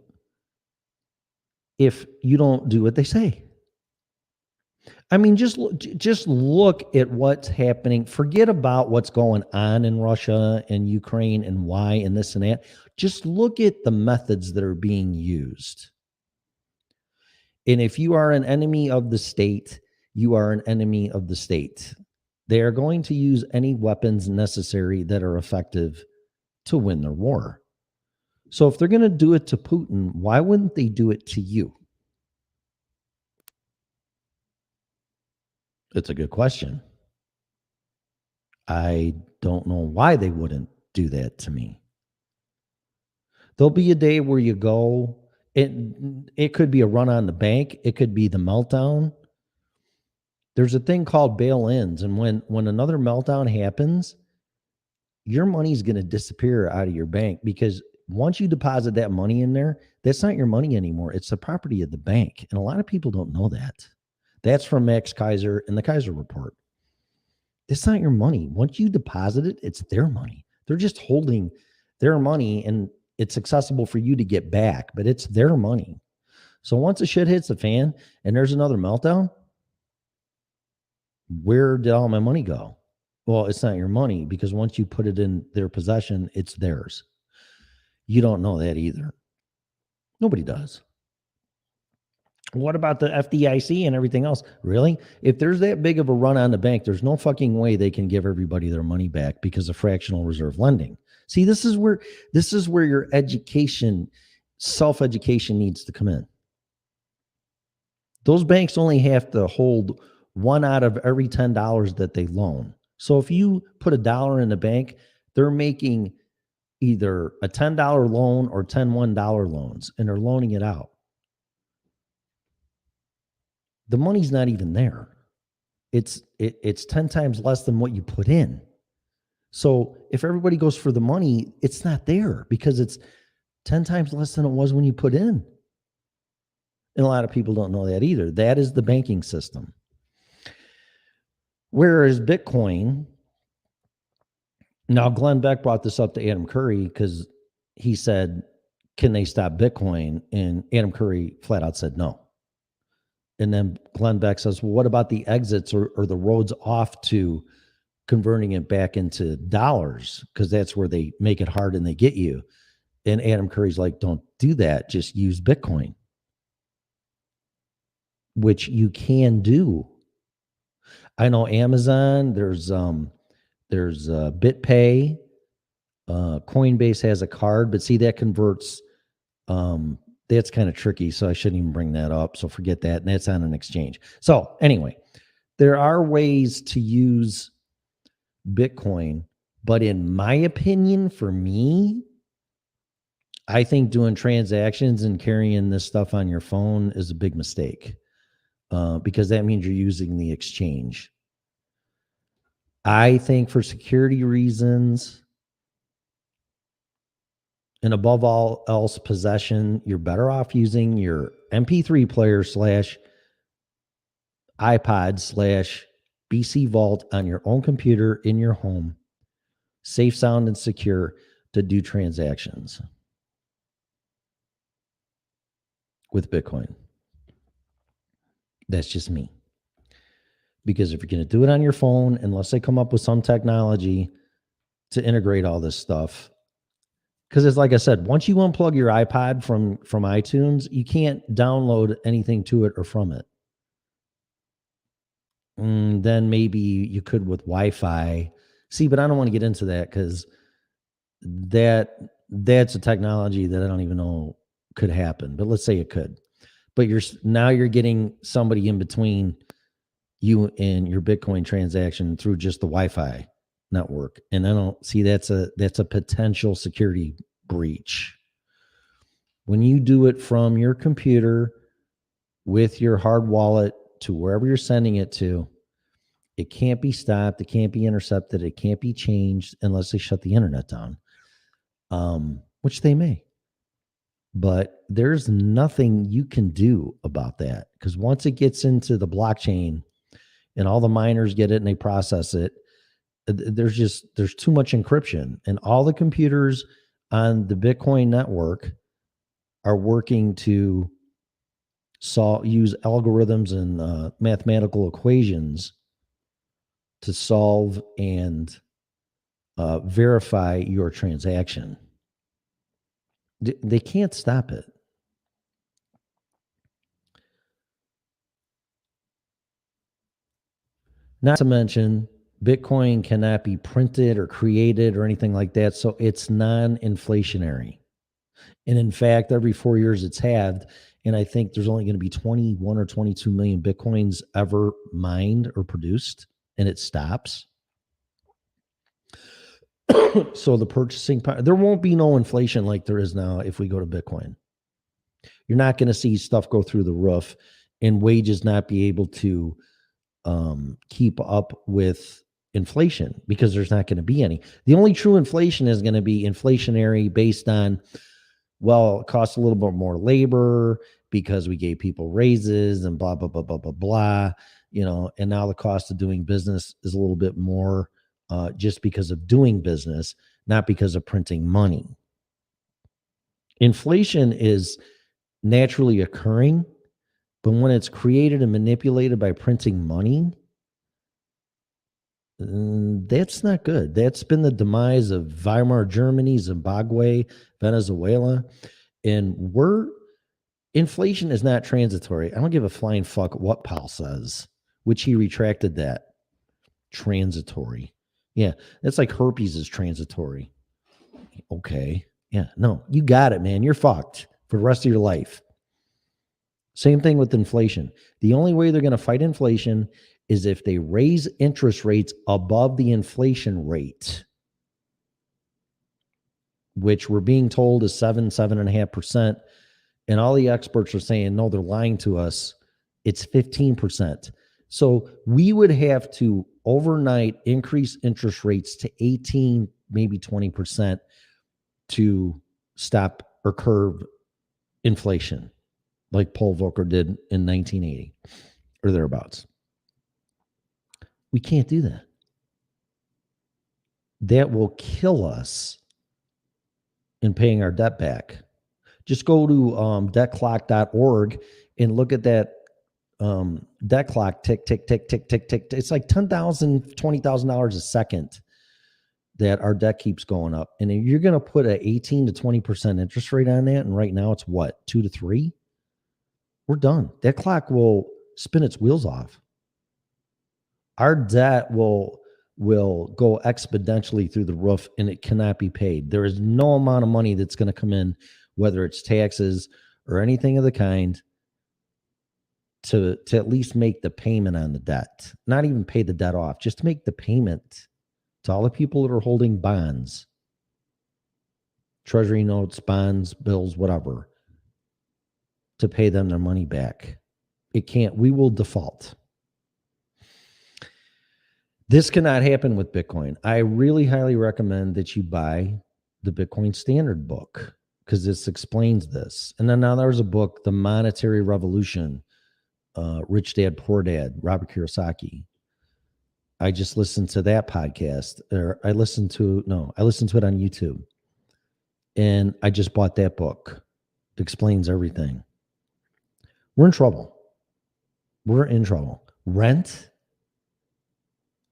if you don't do what they say. I mean, just look at what's happening. Forget about what's going on in Russia and Ukraine and why and this and that. Just look at the methods that are being used. And if you are an enemy of the state, you are an enemy of the state. They are going to use any weapons necessary that are effective to win their war. So if they're going to do it to Putin, why wouldn't they do it to you? It's a good question. I don't know why they wouldn't do that to me. There'll be a day where you go, it could be a run on the bank, it could be the meltdown. There's a thing called bail-ins, and when another meltdown happens, your money's going to disappear out of your bank, because once you deposit that money in there, that's not your money anymore. It's the property of the bank. And a lot of people don't know that. That's from Max Kaiser and the Kaiser Report. It's not your money. Once you deposit it, it's their money. They're just holding their money, and it's accessible for you to get back, but it's their money. So once the shit hits the fan and there's another meltdown, where did all my money go? Well, it's not your money, because once you put it in their possession, it's theirs. You don't know that either. Nobody does. What about the FDIC and everything else? Really? If there's that big of a run on the bank, there's no fucking way they can give everybody their money back because of fractional reserve lending. See, this is where your education, self-education needs to come in. Those banks only have to hold one out of every $10 that they loan. So if you put $1 in the bank, they're making either a $10 loan or 10 $1 loans, and they're loaning it out. The money's not even there. It's 10 times less than what you put in. So if everybody goes for the money, it's not there because it's 10 times less than it was when you put in. And a lot of people don't know that either. That is the banking system. Whereas Bitcoin, now Glenn Beck brought this up to Adam Curry because he said, can they stop Bitcoin? And Adam Curry flat out said no. And then Glenn Beck says, well, what about the exits or the roads off to converting it back into dollars? Because that's where they make it hard and they get you. And Adam Curry's like, don't do that. Just use Bitcoin, which you can do. I know Amazon, there's BitPay, Coinbase has a card, but see, that converts, that's kind of tricky, so I shouldn't even bring that up. So forget that. And that's on an exchange. So anyway, there are ways to use Bitcoin, but in my opinion, for me, I think doing transactions and carrying this stuff on your phone is a big mistake, because that means you're using the exchange. I think for security reasons, and above all else, possession, you're better off using your MP3 player / iPod / BC Vault on your own computer in your home, safe, sound, and secure to do transactions with Bitcoin. That's just me. Because if you're going to do it on your phone, unless they come up with some technology to integrate all this stuff, because it's like I said, once you unplug your iPod from iTunes, you can't download anything to it or from it. Then maybe you could with Wi-Fi. See, but I don't want to get into that because that's a technology that I don't even know could happen. But let's say it could. But you're getting somebody in between you and your Bitcoin transaction through just the Wi-Fi network, and I don't see that's a potential security breach. When you do it from your computer with your hard wallet to wherever you're sending it to, it can't be stopped. It can't be intercepted. It can't be changed unless they shut the internet down, which they may. But there's nothing you can do about that, because once it gets into the blockchain and all the miners get it and they process it, there's too much encryption, and all the computers on the Bitcoin network are working to use algorithms and mathematical equations to solve and verify your transaction. They can't stop it. Not to mention, Bitcoin cannot be printed or created or anything like that, so it's non-inflationary. And in fact, every 4 years it's halved, and I think there's only going to be 21 or 22 million Bitcoins ever mined or produced, and it stops. So the purchasing power, there won't be no inflation like there is now if we go to Bitcoin. You're not going to see stuff go through the roof and wages not be able to keep up with inflation, because there's not going to be any. The only true inflation is going to be inflationary based on, well, it costs a little bit more labor because we gave people raises and blah, blah, blah, blah, blah, blah, and now the cost of doing business is a little bit more just because of doing business, not because of printing money. Inflation is naturally occurring, but when it's created and manipulated by printing money, that's not good. That's been the demise of Weimar Germany, Zimbabwe, Venezuela. And inflation is not transitory. I don't give a flying fuck what Powell says, which he retracted that. Transitory. Yeah, that's like herpes is transitory. Okay. Yeah, no, you got it, man. You're fucked for the rest of your life. Same thing with inflation. The only way they're going to fight inflation is if they raise interest rates above the inflation rate, which we're being told is 7.5%. And all the experts are saying, no, they're lying to us. It's 15%. So we would have to overnight increase interest rates to 18, maybe 20% to stop or curb inflation, like Paul Volcker did in 1980 or thereabouts. We can't do that. That will kill us in paying our debt back. Just go to debtclock.org and look at that debt clock tick, tick, tick, tick, tick, tick. It's like $10,000, $20,000 a second that our debt keeps going up. And if you're going to put an 18 to 20% interest rate on that, and right now it's what, 2 to 3? We're done. That clock will spin its wheels off. Our debt will go exponentially through the roof, and it cannot be paid. There is no amount of money that's going to come in, whether it's taxes or anything of the kind, to at least make the payment on the debt. Not even pay the debt off, just to make the payment to all the people that are holding bonds, treasury notes, bonds, bills, whatever, to pay them their money back. It can't. We will default. This cannot happen with Bitcoin. I really highly recommend that you buy the Bitcoin Standard book, because this explains this. And then now there's a book, The Monetary Revolution, Rich Dad, Poor Dad, Robert Kiyosaki. I just listened to that podcast, or I listened to it on YouTube. And I just bought that book. It explains everything. We're in trouble. Rent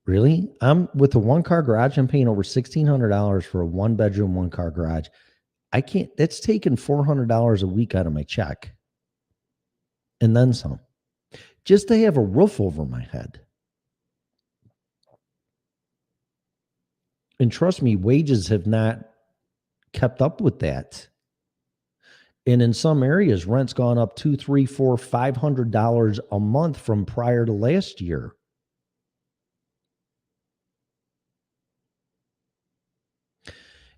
Really? I'm with a 1-car garage. I'm paying over $1,600 for a 1-bedroom, 1-car garage. I can't. That's taking $400 a week out of my check, and then some, just to have a roof over my head. And trust me, wages have not kept up with that. And in some areas, rent's gone up $200, $300, $400, $500 a month from prior to last year.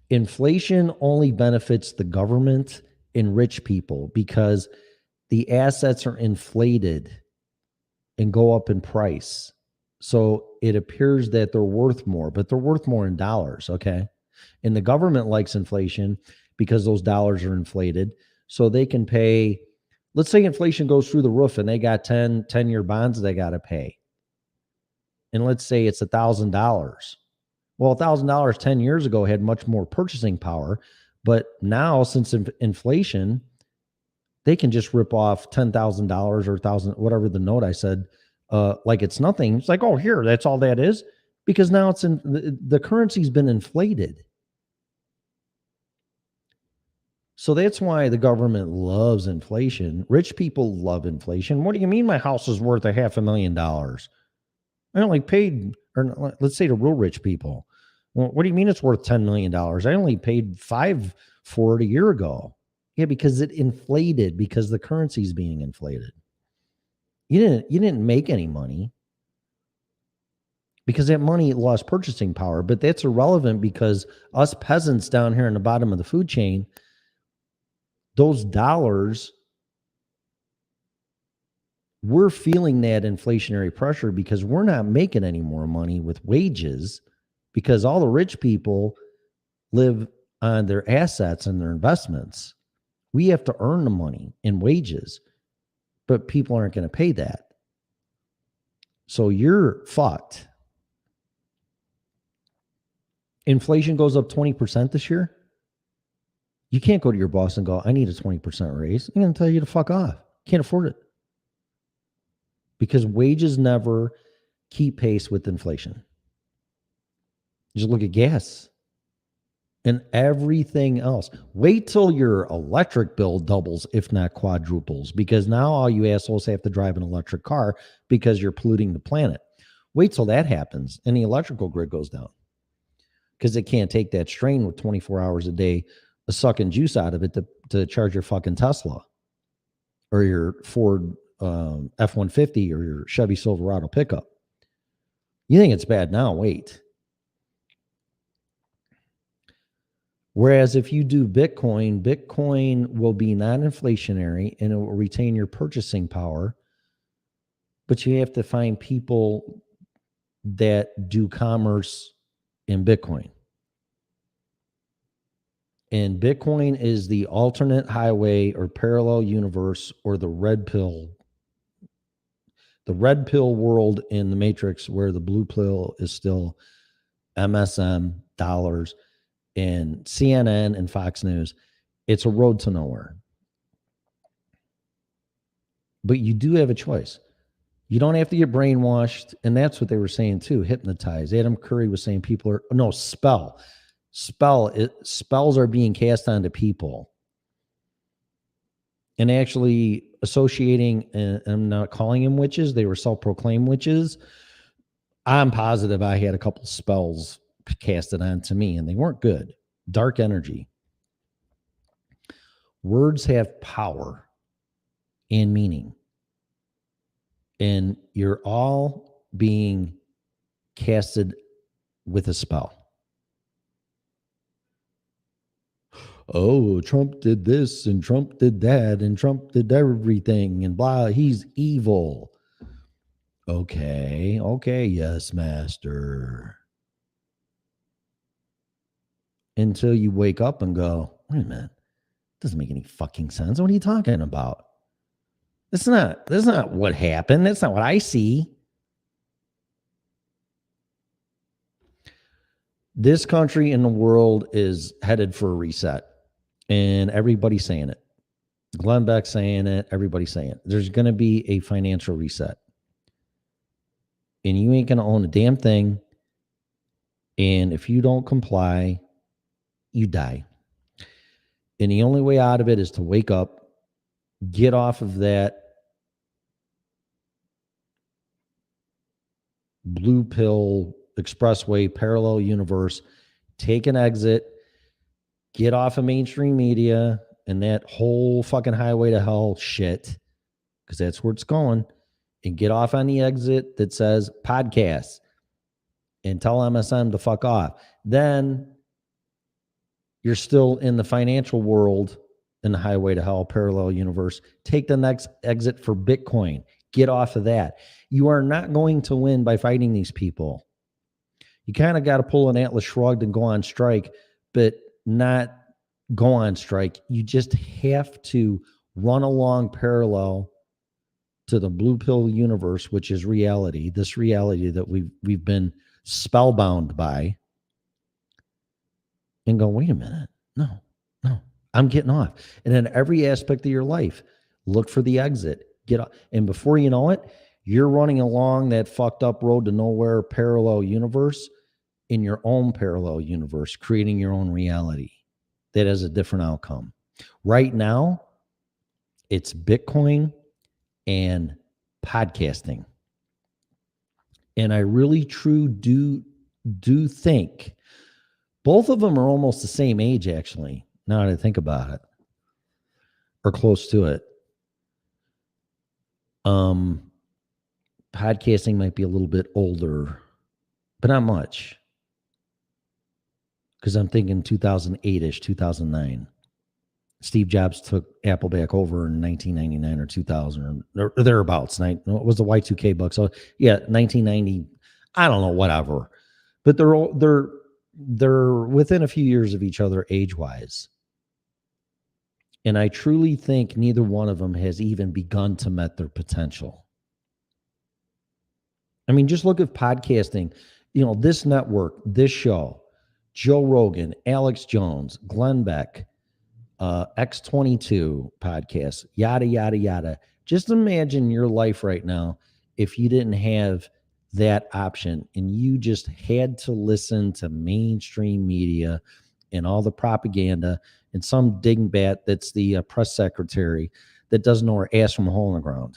Inflation only benefits the government and rich people because the assets are inflated and go up in price. So it appears that they're worth more, but they're worth more in dollars, okay? And the government likes inflation because those dollars are inflated. So they can pay, let's say inflation goes through the roof and they got 10-year bonds they got to pay. And let's say it's $1,000. Well, $1,000 10 years ago had much more purchasing power. But now, since inflation, they can just rip off $10,000 or 1,000, whatever the note I said, like it's nothing. It's like, oh, here, that's all that is. Because now it's in the currency's been inflated. So that's why the government loves inflation. Rich people love inflation. What do you mean my house is worth $500,000? I only paid, or let's say to real rich people. Well, what do you mean it's worth $10 million? I only paid $5 for it a year ago. Yeah, because it inflated, because the currency is being inflated. You didn't make any money because that money lost purchasing power. But that's irrelevant because us peasants down here in the bottom of the food chain, those dollars, we're feeling that inflationary pressure because we're not making any more money with wages because all the rich people live on their assets and their investments. We have to earn the money in wages, but people aren't going to pay that. So you're fucked. Inflation goes up 20% this year. You can't go to your boss and go, I need a 20% raise. I'm going to tell you to fuck off. Can't afford it. Because wages never keep pace with inflation. Just look at gas and everything else. Wait till your electric bill doubles, if not quadruples, because now all you assholes have to drive an electric car because you're polluting the planet. Wait till that happens and the electrical grid goes down because it can't take that strain with 24 hours a day of sucking juice out of it to charge your fucking Tesla or your Ford F-150 or your Chevy Silverado pickup. You think it's bad now? Wait. Whereas if you do Bitcoin will be non-inflationary and it will retain your purchasing power, but you have to find people that do commerce in Bitcoin. And Bitcoin is the alternate highway or parallel universe or the red pill world in the Matrix, where the blue pill is still MSM, dollars, and CNN and Fox News. It's a road to nowhere. But you do have a choice. You don't have to get brainwashed. And that's what they were saying too, hypnotized. Adam Curry was saying spells are being cast onto people. And actually associating, and I'm not calling them witches, they were self-proclaimed witches. I'm positive I had a couple spells casted onto me and they weren't good. Dark energy. Words have power and meaning. And you're all being casted with a spell. Oh, Trump did this and Trump did that and Trump did everything and blah, he's evil. Okay, yes, master. Until you wake up and go, wait a minute, doesn't make any fucking sense. What are you talking about? That's not what happened. That's not what I see. This country and the world is headed for a reset. And everybody's saying it. Glenn Beck's saying it. Everybody's saying it. There's going to be a financial reset. and you ain't going to own a damn thing. And if you don't comply, you die. And the only way out of it is to wake up, get off of that blue pill expressway parallel universe, take an exit, get off of mainstream media and that whole fucking highway to hell shit, because that's where it's going, and get off on the exit that says podcasts and tell MSM to fuck off. Then you're still in the financial world in the highway to hell parallel universe. Take the next exit for Bitcoin. Get off of that. You are not going to win by fighting these people. You kind of got to pull an Atlas Shrugged and go on strike, but not go on strike. You just have to run along parallel to the blue pill universe, which is reality, this reality that we've been spellbound by, and go, wait a minute. No, I'm getting off. And in every aspect of your life, look for the exit. Get off. And before you know it, you're running along that fucked up road to nowhere parallel universe in your own parallel universe, creating your own reality that has a different outcome. Right now, it's Bitcoin and podcasting. And I really do think both of them are almost the same age, actually, now that I think about it, or close to it. Podcasting might be a little bit older, but not much. Because I'm thinking 2008-ish, 2009. Steve Jobs took Apple back over in 1999 or 2000 or thereabouts. It was the Y2K book. So yeah, 1990. I don't know, whatever. But they're within a few years of each other age-wise. And I truly think neither one of them has even begun to met their potential. I mean, just look at podcasting. This network, this show, Joe Rogan, Alex Jones, Glenn Beck, X22 podcast, yada, yada, yada. Just imagine your life right now if you didn't have that option and you just had to listen to mainstream media and all the propaganda and some dingbat that's the press secretary that doesn't know her ass from a hole in the ground.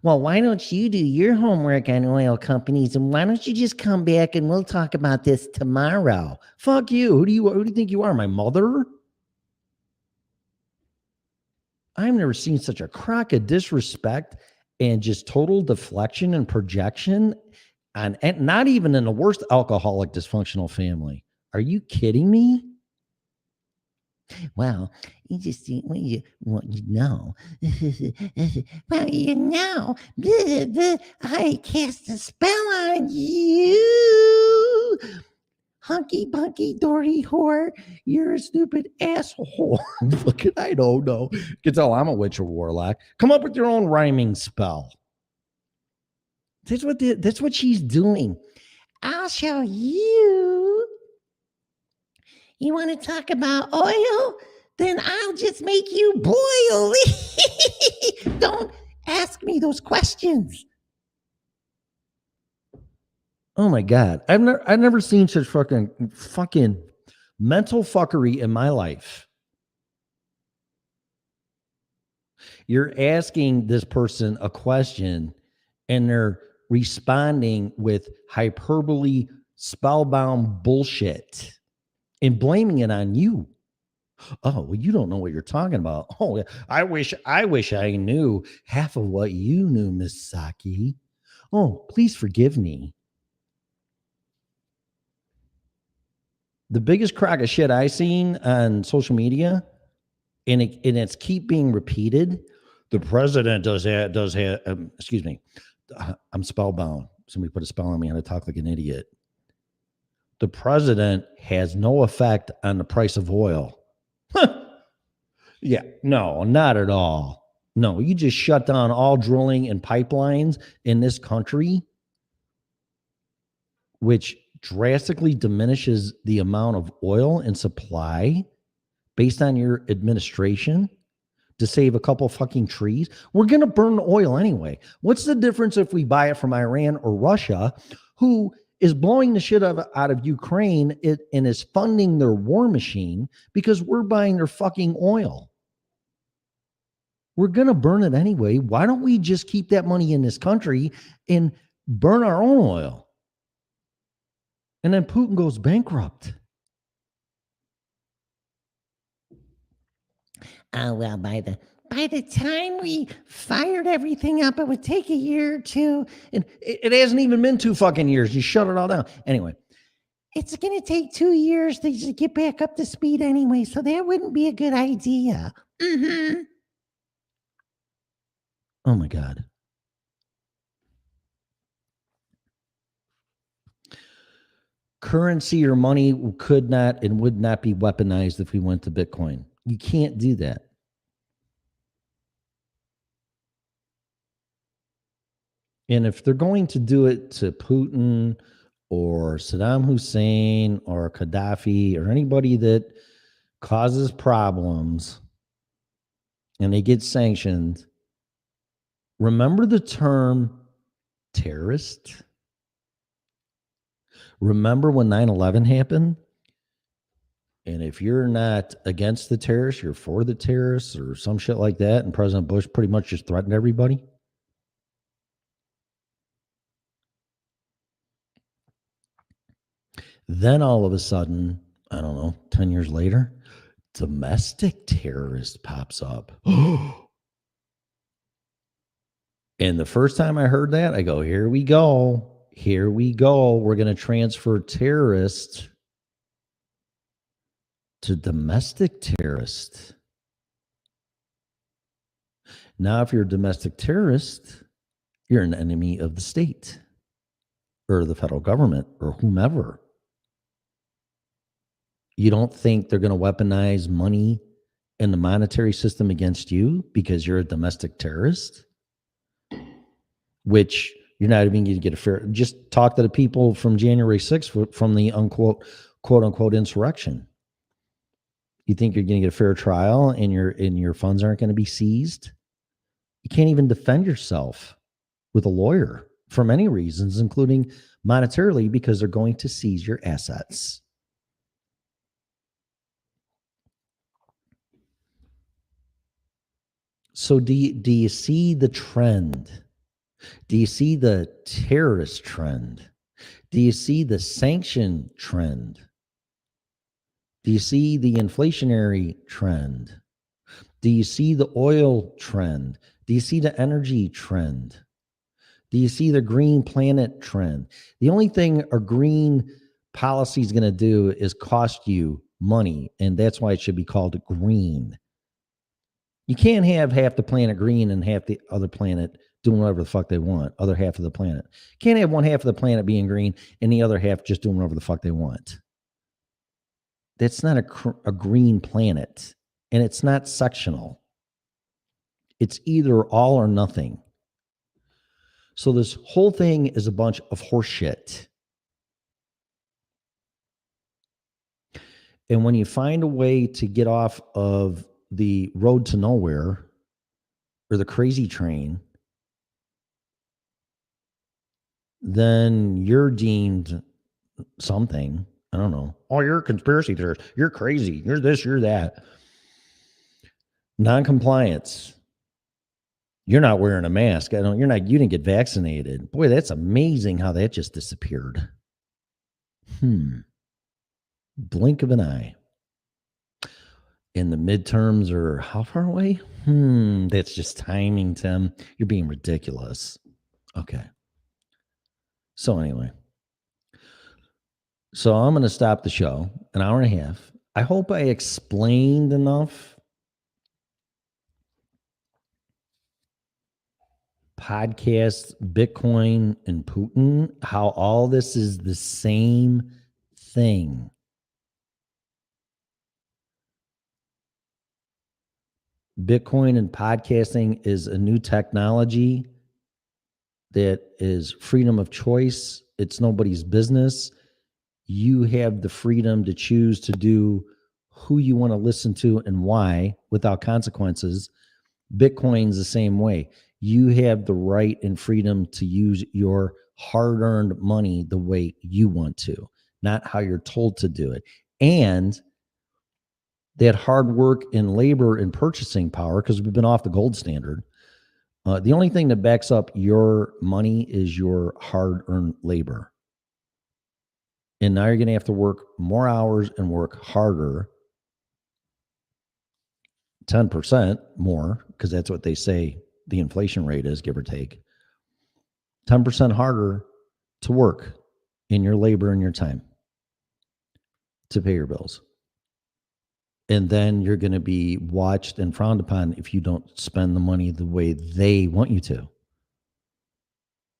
Well, why don't you do your homework on oil companies and why don't you just come back and we'll talk about this tomorrow? Fuck you. Who do you think you are? My mother? I've never seen such a crock of disrespect and just total deflection and projection and not even in the worst alcoholic dysfunctional family. Are you kidding me? Well, you just well, you know. Well, I cast a spell on you. Hunky bunky Dory whore, you're a stupid asshole. Fucking, I don't know. You can tell I'm a witch or warlock. Come up with your own rhyming spell. That's what she's doing. I'll show you. You want to talk about oil? Then I'll just make you boil. Don't ask me those questions. Oh my God. I've never seen such fucking mental fuckery in my life. You're asking this person a question and they're responding with hyperbole, spellbound bullshit and blaming it on you. Oh, well, you don't know what you're talking about. Oh, yeah. I wish I knew half of what you knew, Miss Saki. Oh, please forgive me. The biggest crock of shit I seen on social media, and it's keep being repeated. The president does have. Excuse me, I'm spellbound. Somebody put a spell on me, and I talk like an idiot. The president has no effect on the price of oil. Yeah, no, not at all. No, you just shut down all drilling and pipelines in this country, which drastically diminishes the amount of oil and supply based on your administration, to save a couple fucking trees? We're going to burn oil anyway. What's the difference if we buy it from Iran or Russia, who is blowing the shit out of Ukraine and is funding their war machine because we're buying their fucking oil? We're going to burn it anyway. Why don't we just keep that money in this country and burn our own oil? And then Putin goes bankrupt. Oh, well, by the time we fired everything up, it would take a year or two. And it hasn't even been 2 fucking years. You shut it all down. Anyway, It's going to take 2 years to just get back up to speed anyway, so that wouldn't be a good idea. Mm-hmm. oh my God. Currency or money could not and would not be weaponized if we went to Bitcoin. You can't do that. And if they're going to do it to Putin or Saddam Hussein or Gaddafi or anybody that causes problems and they get sanctioned, remember the term terrorist? Remember when 9/11 happened? And if you're not against the terrorists, you're for the terrorists or some shit like that. And President Bush pretty much just threatened everybody. Then all of a sudden, I don't know, 10 years later, domestic terrorist pops up. And the first time I heard that, I go, here we go. Here we go. We're going to transfer terrorists to domestic terrorists. Now, if you're a domestic terrorist, you're an enemy of the state or the federal government or whomever. You don't think they're going to weaponize money in the monetary system against you because you're a domestic terrorist? Which you're not even going to get a fair. Just talk to the people from January 6th from the quote unquote insurrection. You think you're going to get a fair trial and your funds aren't going to be seized? You can't even defend yourself with a lawyer for many reasons, including monetarily, because they're going to seize your assets. So do you see the trend? Do you see the terrorist trend? Do you see the sanction trend? Do you see the inflationary trend? Do you see the oil trend? Do you see the energy trend? Do you see the green planet trend? The only thing a green policy is going to do is cost you money, and that's why it should be called green. You can't have half the planet green and half the other planet doing whatever the fuck they want, other half of the planet. You can't have one half of the planet being green and the other half just doing whatever the fuck they want. That's not a green planet, and it's not sectional. It's either all or nothing. So this whole thing is a bunch of horse shit. And when you find a way to get off of the road to nowhere or the crazy train, then you're deemed something. I don't know. Oh, you're a conspiracy theorist. You're crazy. You're this, you're that. Non-compliance. You're not wearing a mask. You didn't get vaccinated. Boy, that's amazing how that just disappeared. Blink of an eye. And the midterms are how far away? That's just timing, Tim. You're being ridiculous. Okay. So anyway. So I'm going to stop the show, an hour and a half. I hope I explained enough. Podcasts, Bitcoin, and Putin, how all this is the same thing. Bitcoin and podcasting is a new technology that is freedom of choice. It's nobody's business. You have the freedom to choose to do who you want to listen to and why without consequences, Bitcoin's the same way. You have the right and freedom to use your hard-earned money the way you want to, not how you're told to do it. And that hard work and labor and purchasing power, because we've been off the gold standard. The only thing that backs up your money is your hard-earned labor. And now you're going to have to work more hours and work harder, 10% more, because that's what they say the inflation rate is, give or take. 10% harder to work in your labor and your time to pay your bills. And then you're going to be watched and frowned upon if you don't spend the money the way they want you to.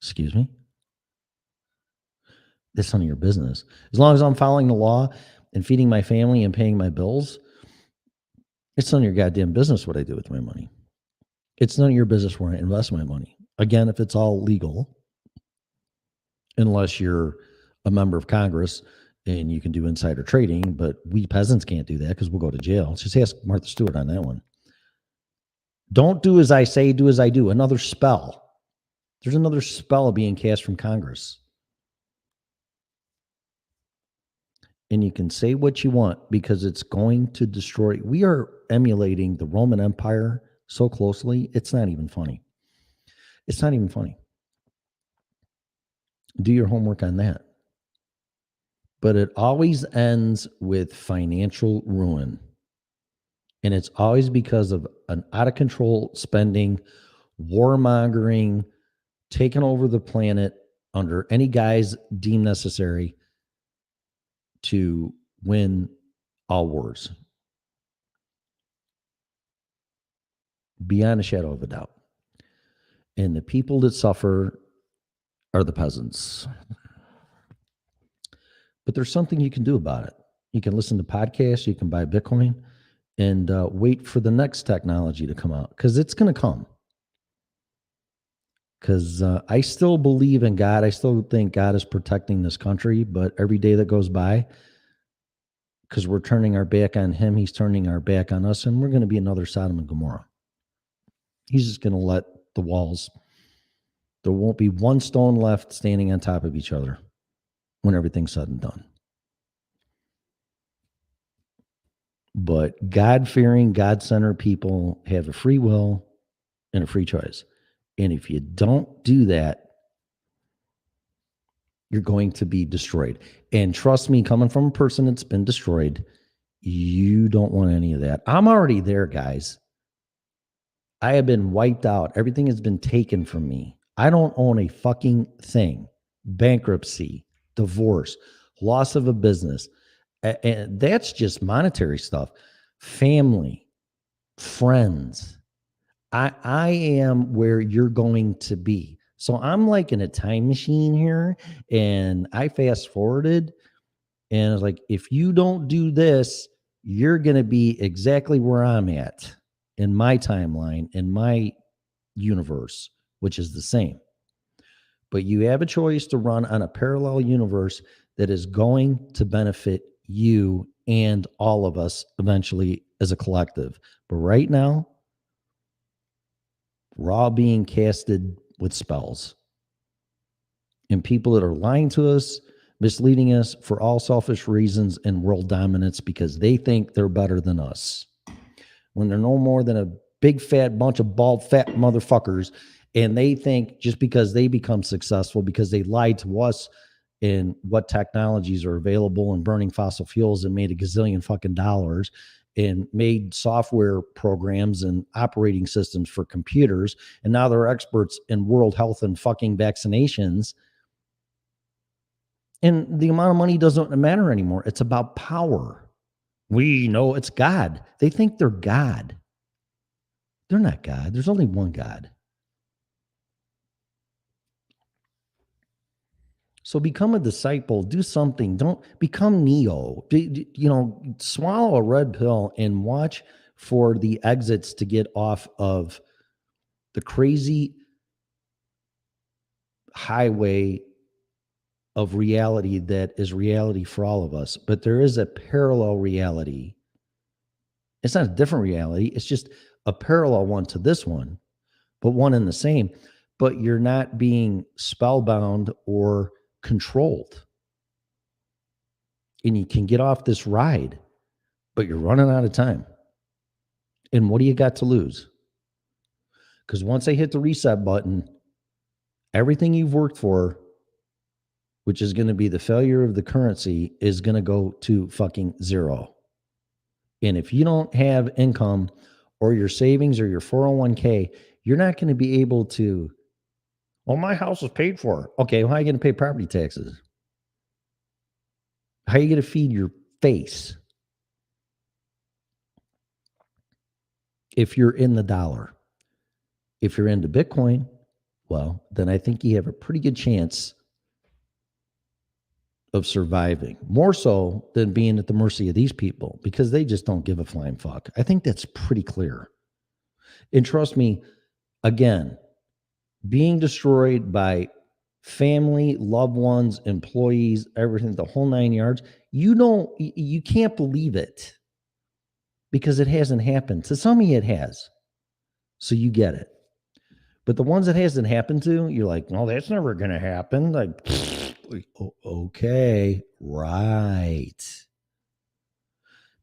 Excuse me? That's none of your business. As long as I'm following the law and feeding my family and paying my bills, it's none of your goddamn business what I do with my money. It's none of your business where I invest my money. Again, if it's all legal, unless you're a member of Congress and you can do insider trading, but we peasants can't do that because we'll go to jail. Just ask Martha Stewart on that one. Don't do as I say, do as I do. Another spell. There's another spell being cast from Congress. And you can say what you want because it's going to destroy. We are emulating the Roman Empire so closely, it's not even funny. It's not even funny. Do your homework on that. But it always ends with financial ruin. And it's always because of an out of control spending, warmongering, taking over the planet under any guise deemed necessary to win all wars. Beyond a shadow of a doubt. And the people that suffer are the peasants. But there's something you can do about it. You can listen to podcasts, you can buy Bitcoin, and wait for the next technology to come out, because it's going to come. Because I still believe in God. I still think God is protecting this country, but every day that goes by, because we're turning our back on him, he's turning our back on us, and we're going to be another Sodom and Gomorrah. He's just going to let the walls, there won't be one stone left standing on top of each other when everything's said and done. But God-fearing, God-centered people have a free will and a free choice. And if you don't do that, you're going to be destroyed. And trust me, coming from a person that's been destroyed, you don't want any of that. I'm already there, guys. I have been wiped out. Everything has been taken from me. I don't own a fucking thing. Bankruptcy, divorce, loss of a business. And that's just monetary stuff. Family, friends. I am where you're going to be. So I'm like in a time machine here, and I fast forwarded, and it's like, if you don't do this, you're going to be exactly where I'm at in my timeline, in my universe, which is the same. But you have a choice to run on a parallel universe that is going to benefit you and all of us eventually as a collective. But right now, we're all being casted with spells. And people that are lying to us, misleading us for all selfish reasons and world dominance because they think they're better than us. When they're no more than a big fat bunch of bald fat motherfuckers, and they think just because they become successful because they lied to us in what technologies are available and burning fossil fuels and made a gazillion fucking dollars and made software programs and operating systems for computers, and now they're experts in world health and fucking vaccinations. And the amount of money doesn't matter anymore. It's about power. We know it's God. They think they're God. They're not God. There's only one God. So become a disciple. Do something. Don't become Neo. Swallow a red pill and watch for the exits to get off of the crazy highway of reality that is reality for all of us. But there is a parallel reality. It's not a different reality. It's just a parallel one to this one, but one and the same, but you're not being spellbound or controlled. And you can get off this ride, but you're running out of time. And what do you got to lose? Because once they hit the reset button, everything you've worked for, which is going to be the failure of the currency, is going to go to fucking zero. And if you don't have income or your savings or your 401k, you're not going to be able to, well, my house is paid for. Okay, well, how are you going to pay property taxes? How are you going to feed your face if you're in the dollar? If you're into Bitcoin, well, then I think you have a pretty good chance of surviving, more so than being at the mercy of these people, because they just don't give a flying fuck. I think that's pretty clear. And trust me, again, being destroyed by family, loved ones, employees, everything, the whole 9 yards, you can't believe it because it hasn't happened. To some of you, it has. So you get it. But the ones that hasn't happened to, you're like, no, that's never going to happen. Like, okay, right.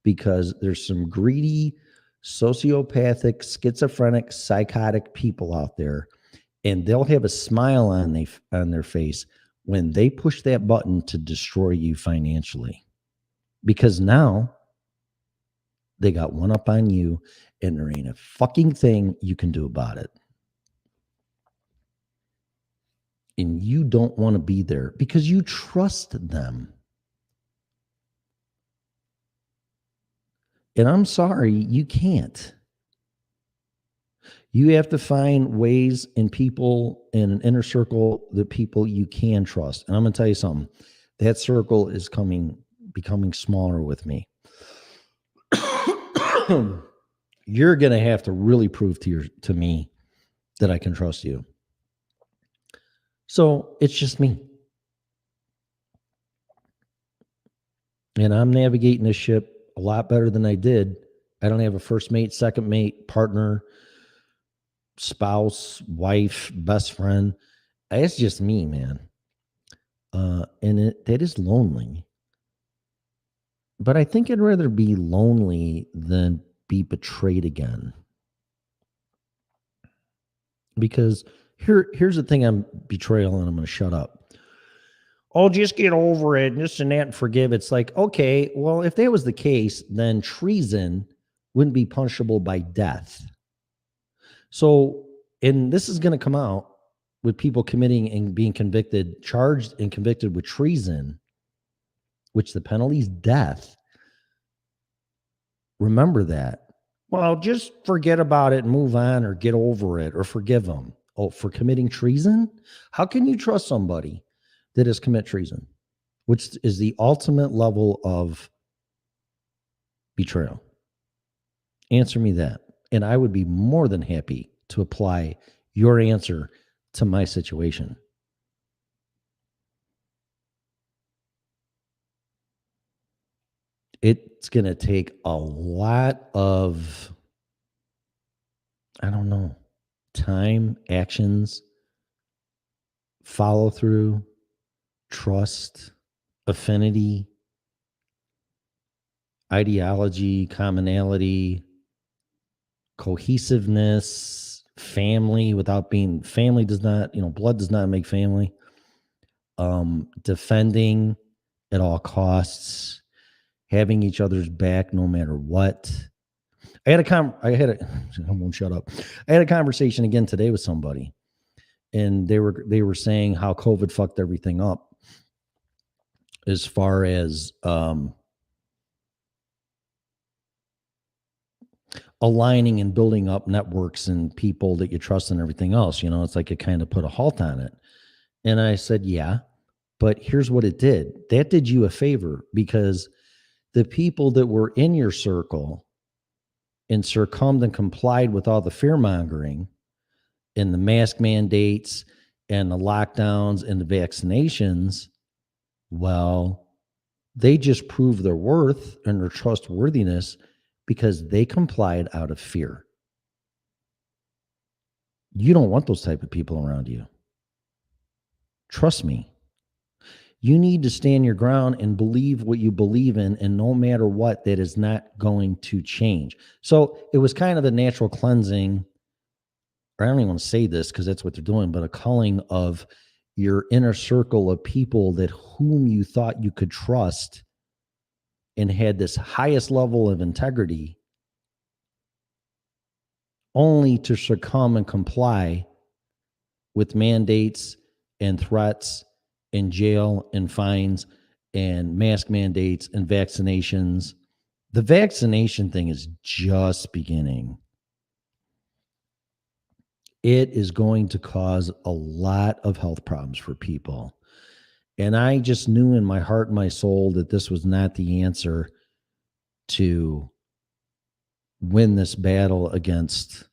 Because there's some greedy, sociopathic, schizophrenic, psychotic people out there, and they'll have a smile on their face when they push that button to destroy you financially. Because now they got one up on you, and there ain't a fucking thing you can do about it. And you don't want to be there because you trust them. And I'm sorry, you can't. You have to find ways in people in an inner circle, the people you can trust. And I'm going to tell you something. That circle is becoming smaller with me. You're going to have to really prove to me that I can trust you. So it's just me. And I'm navigating this ship a lot better than I did. I don't have a first mate, second mate, partner, spouse, wife, best friend. It's just me, man. And that is lonely. But I think I'd rather be lonely than be betrayed again. Because here's the thing on betrayal, and I'm going to shut up. Oh, just get over it, and this and that, and forgive. It's like, okay, well, if that was the case, then treason wouldn't be punishable by death. So, and this is going to come out with people committing and being convicted, charged and convicted with treason, which the penalty is death. Remember that. Well, just forget about it and move on, or get over it, or forgive them. Oh, for committing treason? How can you trust somebody that has commit treason, which is the ultimate level of betrayal? Answer me that. And I would be more than happy to apply your answer to my situation. It's going to take a lot of, I don't know, time, actions, follow through, trust, affinity, ideology, commonality, cohesiveness, family without being, family does not, blood does not make family. Defending at all costs, having each other's back no matter what. I won't shut up. I had a conversation again today with somebody, and they were saying how COVID fucked everything up as far as aligning and building up networks and people that you trust and everything else. It's like it kind of put a halt on it. And I said, yeah, but here's what it did. That did you a favor, because the people that were in your circle and succumbed and complied with all the fear mongering and the mask mandates and the lockdowns and the vaccinations, well, they just proved their worth and their trustworthiness because they complied out of fear. You don't want those type of people around you. Trust me. You need to stand your ground and believe what you believe in, and no matter what, that is not going to change. So it was kind of a natural cleansing, or I don't even want to say this because that's what they're doing, but a culling of your inner circle of people that whom you thought you could trust and had this highest level of integrity, only to succumb and comply with mandates and threats and jail and fines and mask mandates and vaccinations. The vaccination thing is just beginning. It is going to cause a lot of health problems for people. And I just knew in my heart and my soul that this was not the answer to win this battle against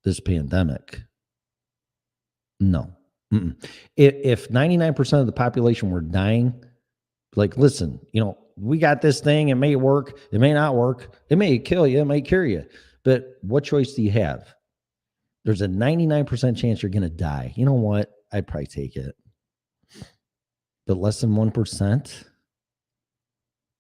this pandemic. No. Mm-mm. If 99% of the population were dying, like, listen, we got this thing. It may work. It may not work. It may kill you. It may cure you. But what choice do you have? There's a 99% chance you're going to die. You know what? I'd probably take it. But less than 1%.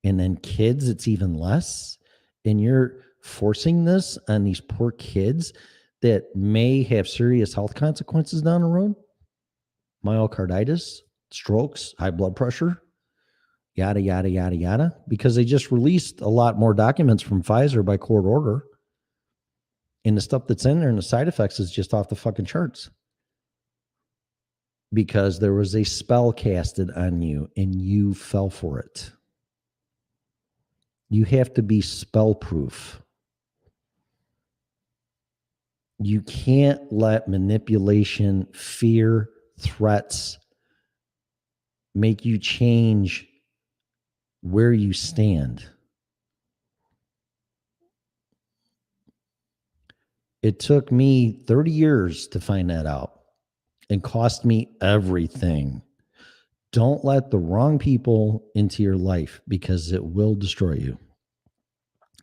And then kids, it's even less. And you're forcing this on these poor kids that may have serious health consequences down the road. Myocarditis, strokes, high blood pressure, yada, yada, yada, yada. Because they just released a lot more documents from Pfizer by court order. And the stuff that's in there and the side effects is just off the fucking charts. Because there was a spell casted on you and you fell for it. You have to be spell proof. You can't let manipulation, fear, threats make you change where you stand. It took me 30 years to find that out and cost me everything. Don't let the wrong people into your life because it will destroy you.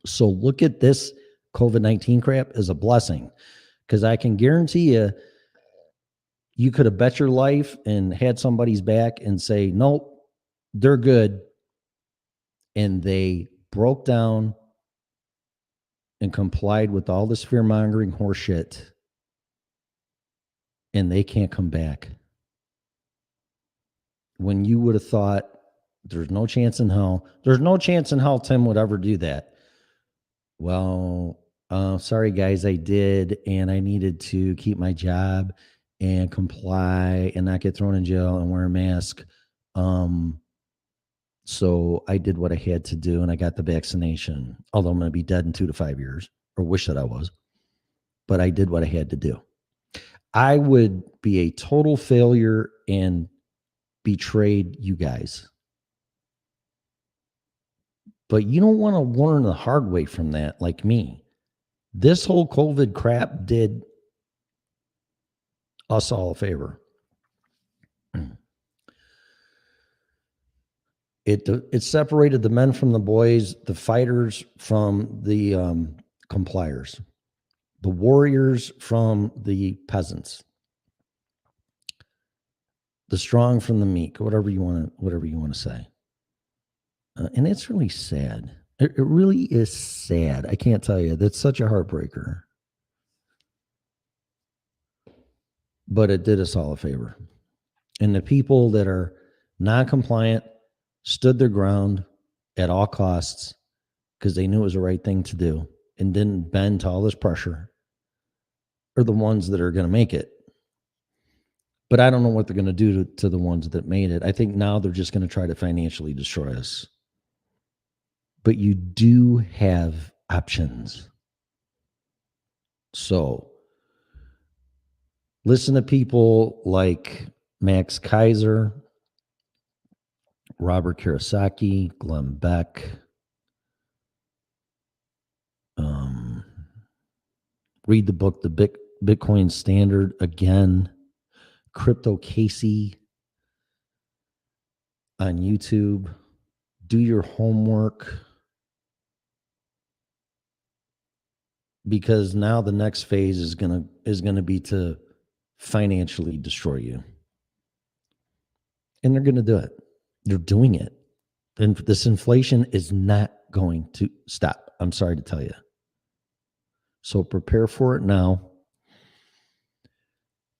So look at this COVID-19 crap as a blessing, because I can guarantee you could have bet your life and had somebody's back and say, nope, they're good. And they broke down and complied with all this fear-mongering horseshit, and they can't come back. When you would have thought there's no chance in hell. There's no chance in hell Tim would ever do that. Well, sorry, guys, I did, and I needed to keep my job and comply and not get thrown in jail and wear a mask. So I did what I had to do, and I got the vaccination, although I'm going to be dead in 2 to 5 years, or wish that I was. But I did what I had to do. I would be a total failure and betrayed you guys. But you don't want to learn the hard way from that, like me. This whole COVID crap did us all a favor. It separated the men from the boys, the fighters from the compliers, the warriors from the peasants, the strong from the meek, whatever you want to say. And it's really sad. It really is sad. I can't tell you. That's such a heartbreaker. But it did us all a favor. And the people that are non-compliant stood their ground at all costs because they knew it was the right thing to do and didn't bend to all this pressure are the ones that are going to make it. But I don't know what they're going to do to the ones that made it. I think now they're just going to try to financially destroy us. But you do have options. So listen to people like Max Kaiser, Robert Kiyosaki, Glenn Beck. Read the book, The Bitcoin Standard, again. Crypto Casey on YouTube. Do your homework. Because now the next phase is gonna be to financially destroy you. And they're going to do it. They're doing it. And this inflation is not going to stop. I'm sorry to tell you. So prepare for it now,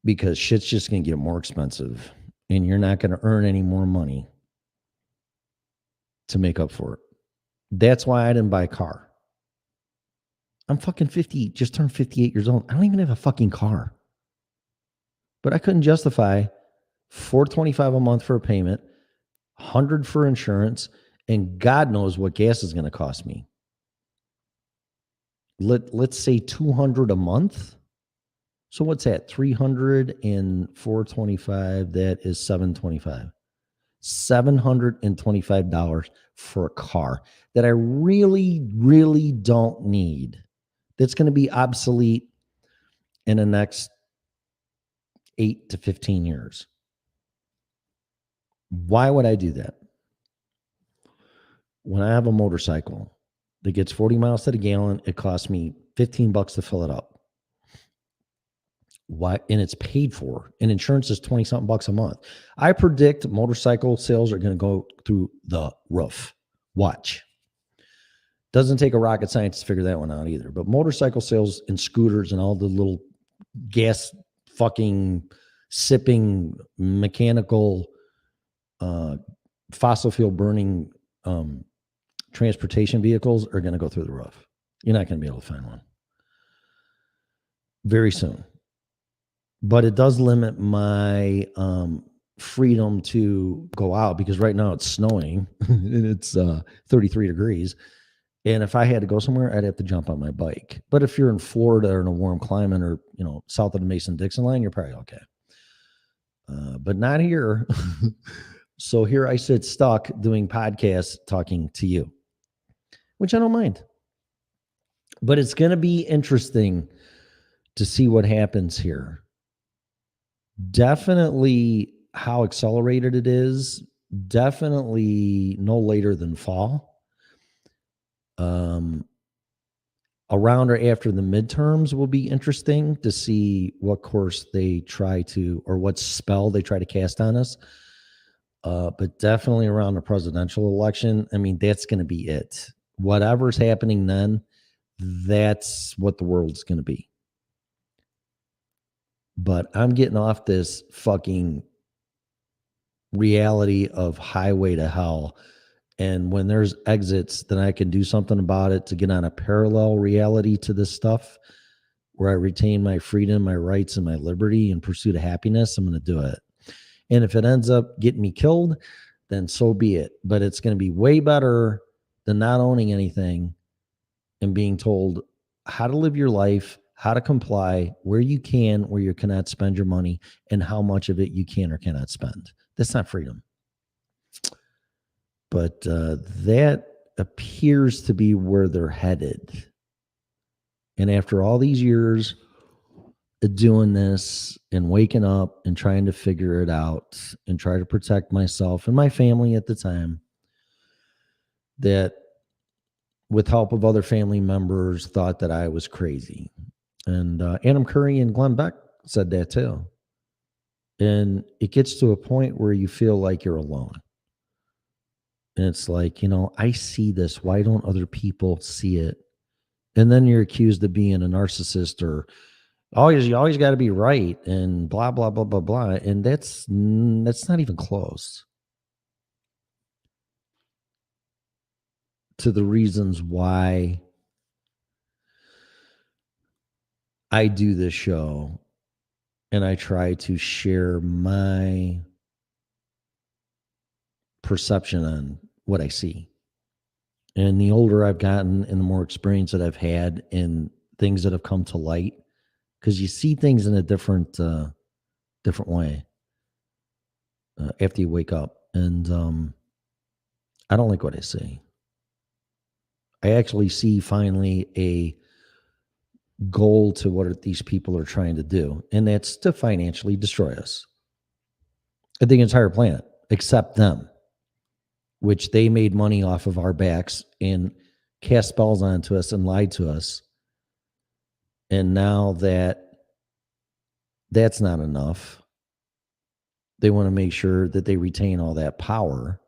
because shit's just going to get more expensive and you're not going to earn any more money to make up for it. That's why I didn't buy a car. I'm fucking 50, just turned 58 years old. I don't even have a fucking car. But I couldn't justify $425 a month for a payment, $100 for insurance, and God knows what gas is going to cost me. Let's say $200 a month. So what's that? 300 and 425, that is $725. $725 for a car that I really, really don't need. That's going to be obsolete in the next 8 to 15 years. Why would I do that? When I have a motorcycle that gets 40 miles to the gallon, it costs me $15 to fill it up. Why? And it's paid for. And insurance is 20 something bucks a month. I predict motorcycle sales are going to go through the roof. Watch. Doesn't take a rocket scientist to figure that one out either. But motorcycle sales and scooters and all the little gas fucking sipping mechanical fossil fuel burning transportation vehicles are going to go through the roof. You're not going to be able to find one very soon. But it does limit my freedom to go out, because right now it's snowing and it's 33 degrees. And if I had to go somewhere, I'd have to jump on my bike. But if you're in Florida or in a warm climate, or, south of the Mason-Dixon line, you're probably okay. But not here. So here I sit stuck doing podcasts, talking to you, which I don't mind. But it's going to be interesting to see what happens here. Definitely how accelerated it is. Definitely no later than fall. Around or after the midterms will be interesting to see what course they try to, or what spell they try to cast on us. But definitely around the presidential election, I mean, that's going to be it. Whatever's happening then, that's what the world's going to be. But I'm getting off this fucking reality of highway to hell. And when there's exits, then I can do something about it to get on a parallel reality to this stuff where I retain my freedom, my rights, and my liberty in pursuit of happiness. I'm going to do it. And if it ends up getting me killed, then so be it. But it's going to be way better than not owning anything and being told how to live your life, how to comply, where you can, where you cannot spend your money, and how much of it you can or cannot spend. That's not freedom. But that appears to be where they're headed. And after all these years of doing this and waking up and trying to figure it out and try to protect myself and my family at the time, that with help of other family members thought that I was crazy. And Adam Curry and Glenn Beck said that too. And it gets to a point where you feel like you're alone. And it's like, I see this. Why don't other people see it? And then you're accused of being a narcissist, or you always got to be right, and blah, blah, blah, blah, blah. And that's not even close to the reasons why I do this show, and I try to share my perception on what I see. And the older I've gotten and the more experience that I've had in things that have come to light, because you see things in a different way after you wake up. And I don't like what I see. I actually see finally a goal to what these people are trying to do, and that's to financially destroy us. The entire planet, except them, which they made money off of our backs and cast spells onto us and lied to us. And now that That's not enough. They want to make sure that they retain all that power.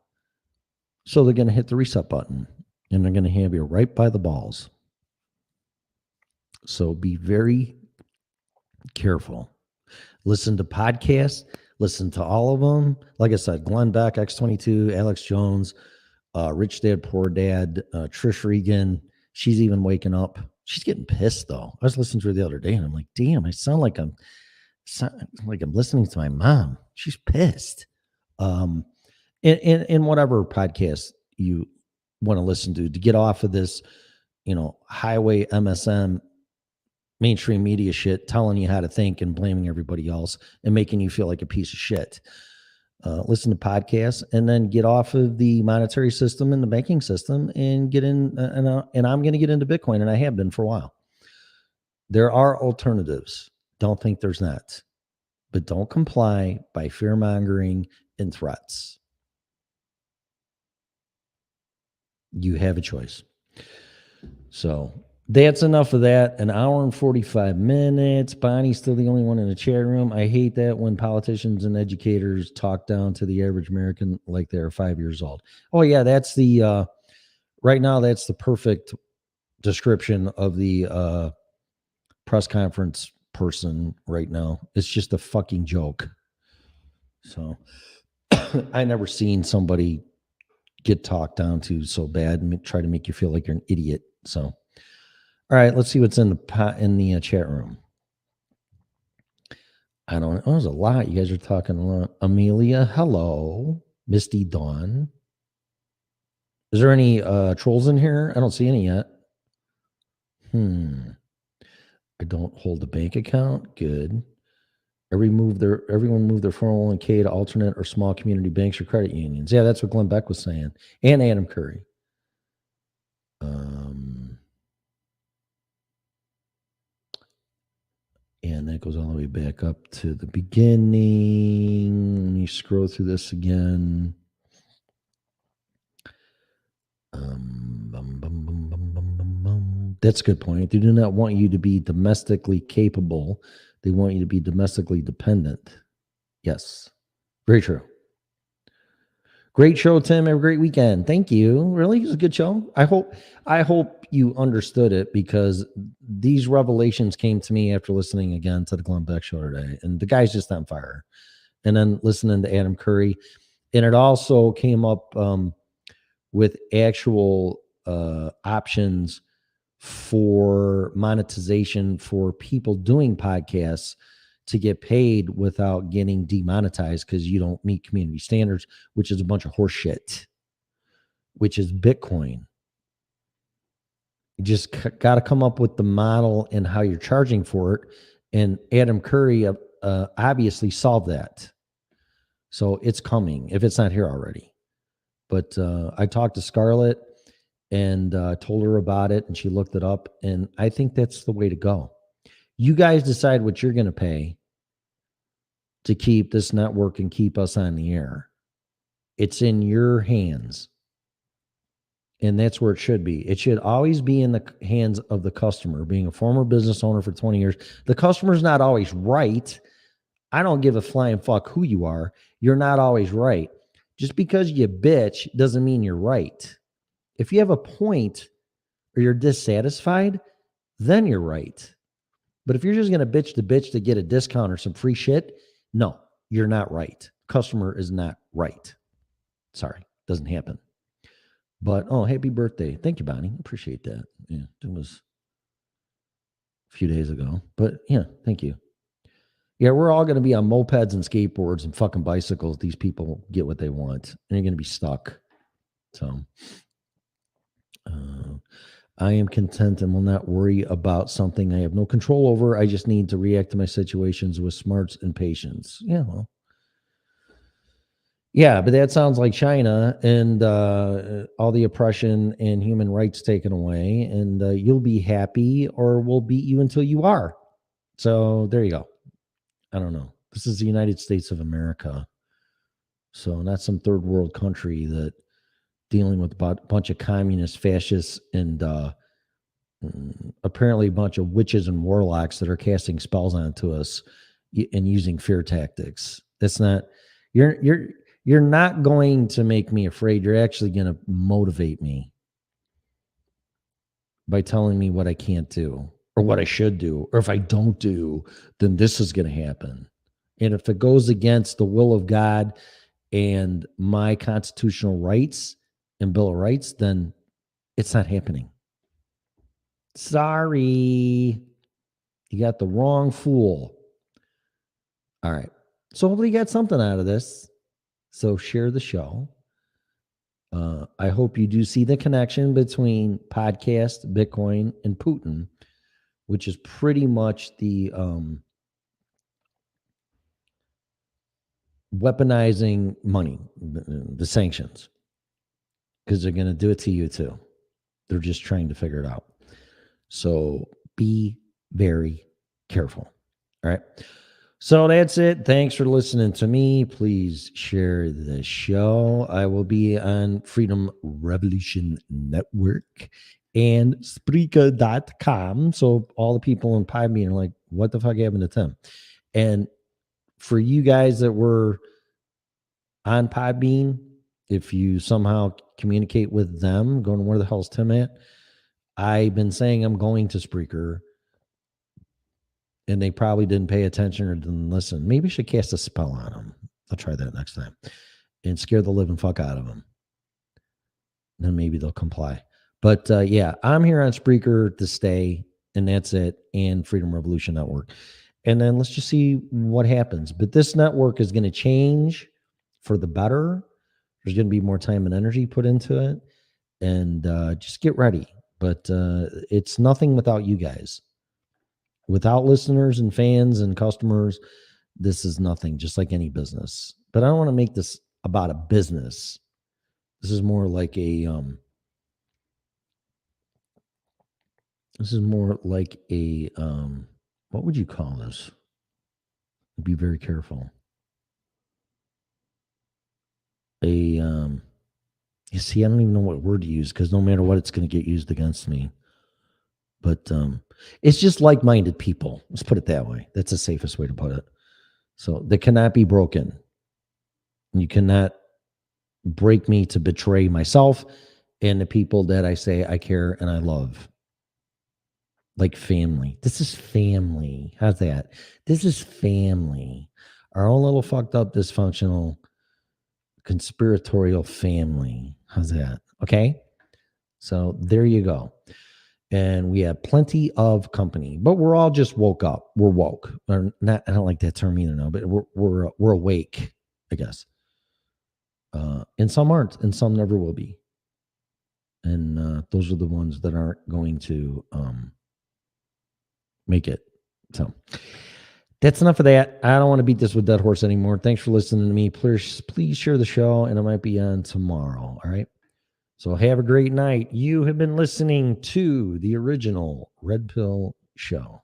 So they're going to hit the reset button and they're going to have you right by the balls. So be very careful. Listen to podcasts, listen to all of them. Like I said, Glenn Beck, X22, Alex Jones, Rich Dad, Poor Dad, Trish Regan. She's even waking up. She's getting pissed though. I was listening to her the other day and I'm like, damn, I sound like I'm listening to my mom. She's pissed. In whatever podcast you want to listen to get off of this, highway MSM mainstream media shit telling you how to think and blaming everybody else and making you feel like a piece of shit. Listen to podcasts and then get off of the monetary system and the banking system and get in. And I'm going to get into Bitcoin, and I have been for a while. There are alternatives. Don't think there's not, but don't comply by fear mongering and threats. You have a choice. So that's enough of that. An hour and 45 minutes. Bonnie's still the only one in the chat room. I hate that when politicians and educators talk down to the average American like they're 5 years old. Oh, yeah, that's the right now, that's the perfect description of the press conference person right now. It's just a fucking joke. So I never seen somebody get talked down to so bad and try to make you feel like you're an idiot. So, all right, let's see what's in the chat room. I don't know. There's a lot. You guys are talking a lot. Amelia, hello. Misty Dawn. Is there any trolls in here? I don't see any yet. I don't hold a bank account. Good. Everyone moved their 401k to alternate or small community banks or credit unions. Yeah, that's what Glenn Beck was saying. And Adam Curry. And that goes all the way back up to the beginning. Let me scroll through this again. That's a good point. They do not want you to be domestically capable. They want you to be domestically dependent. Yes, very true. Great show, Tim. Have a great weekend. Thank you. Really, it was a good show. I hope you understood it, because these revelations came to me after listening again to the Glenn Beck show today, and the guy's just on fire. And then listening to Adam Curry, and it also came up with actual options for monetization for people doing podcasts to get paid without getting demonetized because you don't meet community standards, which is a bunch of horse shit, which is Bitcoin. You just got to come up with the model and how you're charging for it. And Adam Curry obviously solved that. So it's coming if it's not here already. But I talked to Scarlett and told her about it, and she looked it up. And I think that's the way to go. You guys decide what you're going to pay to keep this network and keep us on the air. It's in your hands. And that's where it should be. It should always be in the hands of the customer. Being a former business owner for 20 years, the customer's not always right. I don't give a flying fuck who you are. You're not always right. Just because you bitch doesn't mean you're right. If you have a point or you're dissatisfied, then you're right. But if you're just going to bitch to get a discount or some free shit, no, you're not right. Customer is not right. Sorry, doesn't happen. But, happy birthday. Thank you, Bonnie. Appreciate that. Yeah, it was a few days ago. But, yeah, thank you. Yeah, we're all going to be on mopeds and skateboards and fucking bicycles. These people get what they want, and you're going to be stuck. So, I am content and will not worry about something I have no control over. I just need to react to my situations with smarts and patience. Yeah, well. Yeah, but that sounds like China and all the oppression and human rights taken away, and you'll be happy, or we'll beat you until you are. So there you go. I don't know. This is the United States of America. So not some third world country that dealing with a bunch of communists, fascists, and apparently a bunch of witches and warlocks that are casting spells onto us and using fear tactics. That's not you're not going to make me afraid. You're actually going to motivate me by telling me what I can't do or what I should do, or if I don't do, then this is going to happen. And if it goes against the will of God and my constitutional rights and Bill of Rights, then it's not happening. Sorry. You got the wrong fool. All right. So hopefully you got something out of this. So share the show. I hope you do see the connection between podcast, Bitcoin, and Putin, which is pretty much the weaponizing money, the sanctions, because they're going to do it to you too. They're just trying to figure it out. So be very careful. All right. So that's it. Thanks for listening to me. Please share the show. I will be on Freedom Revolution Network and Spreaker.com. So all the people in Podbean are like, what the fuck happened to Tim? And for you guys that were on Podbean, if you somehow communicate with them, going, where the hell's Tim at? I've been saying I'm going to Spreaker, and they probably didn't pay attention or didn't listen. Maybe I should cast a spell on them. I'll try that next time and scare the living fuck out of them. Then maybe they'll comply. But yeah, I'm here on Spreaker to stay, and that's it, and Freedom Revolution Network. And then let's just see what happens. But this network is going to change for the better. There's going to be more time and energy put into it. And just get ready. But it's nothing without you guys. Without listeners and fans and customers, this is nothing, just like any business. But I don't want to make this about a business. This is more like a what would you call this? Be very careful. You see, I don't even know what word to use, because no matter what, it's going to get used against me. But it's just like-minded people. Let's put it that way. That's the safest way to put it. So they cannot be broken. You cannot break me to betray myself and the people that I say I care and I love. Like family. This is family. How's that? This is family. Our own little fucked up, dysfunctional, conspiratorial family. How's that? Okay? So there you go. And we have plenty of company, but we're all just woke up. We're woke, or not. I don't like that term either, no. But we're awake, I guess. And some aren't, and some never will be. And those are the ones that aren't going to make it. So that's enough of that. I don't want to beat this with dead horse anymore. Thanks for listening to me. Please share the show, and it might be on tomorrow. All right. So have a great night. You have been listening to the original Red Pill Show.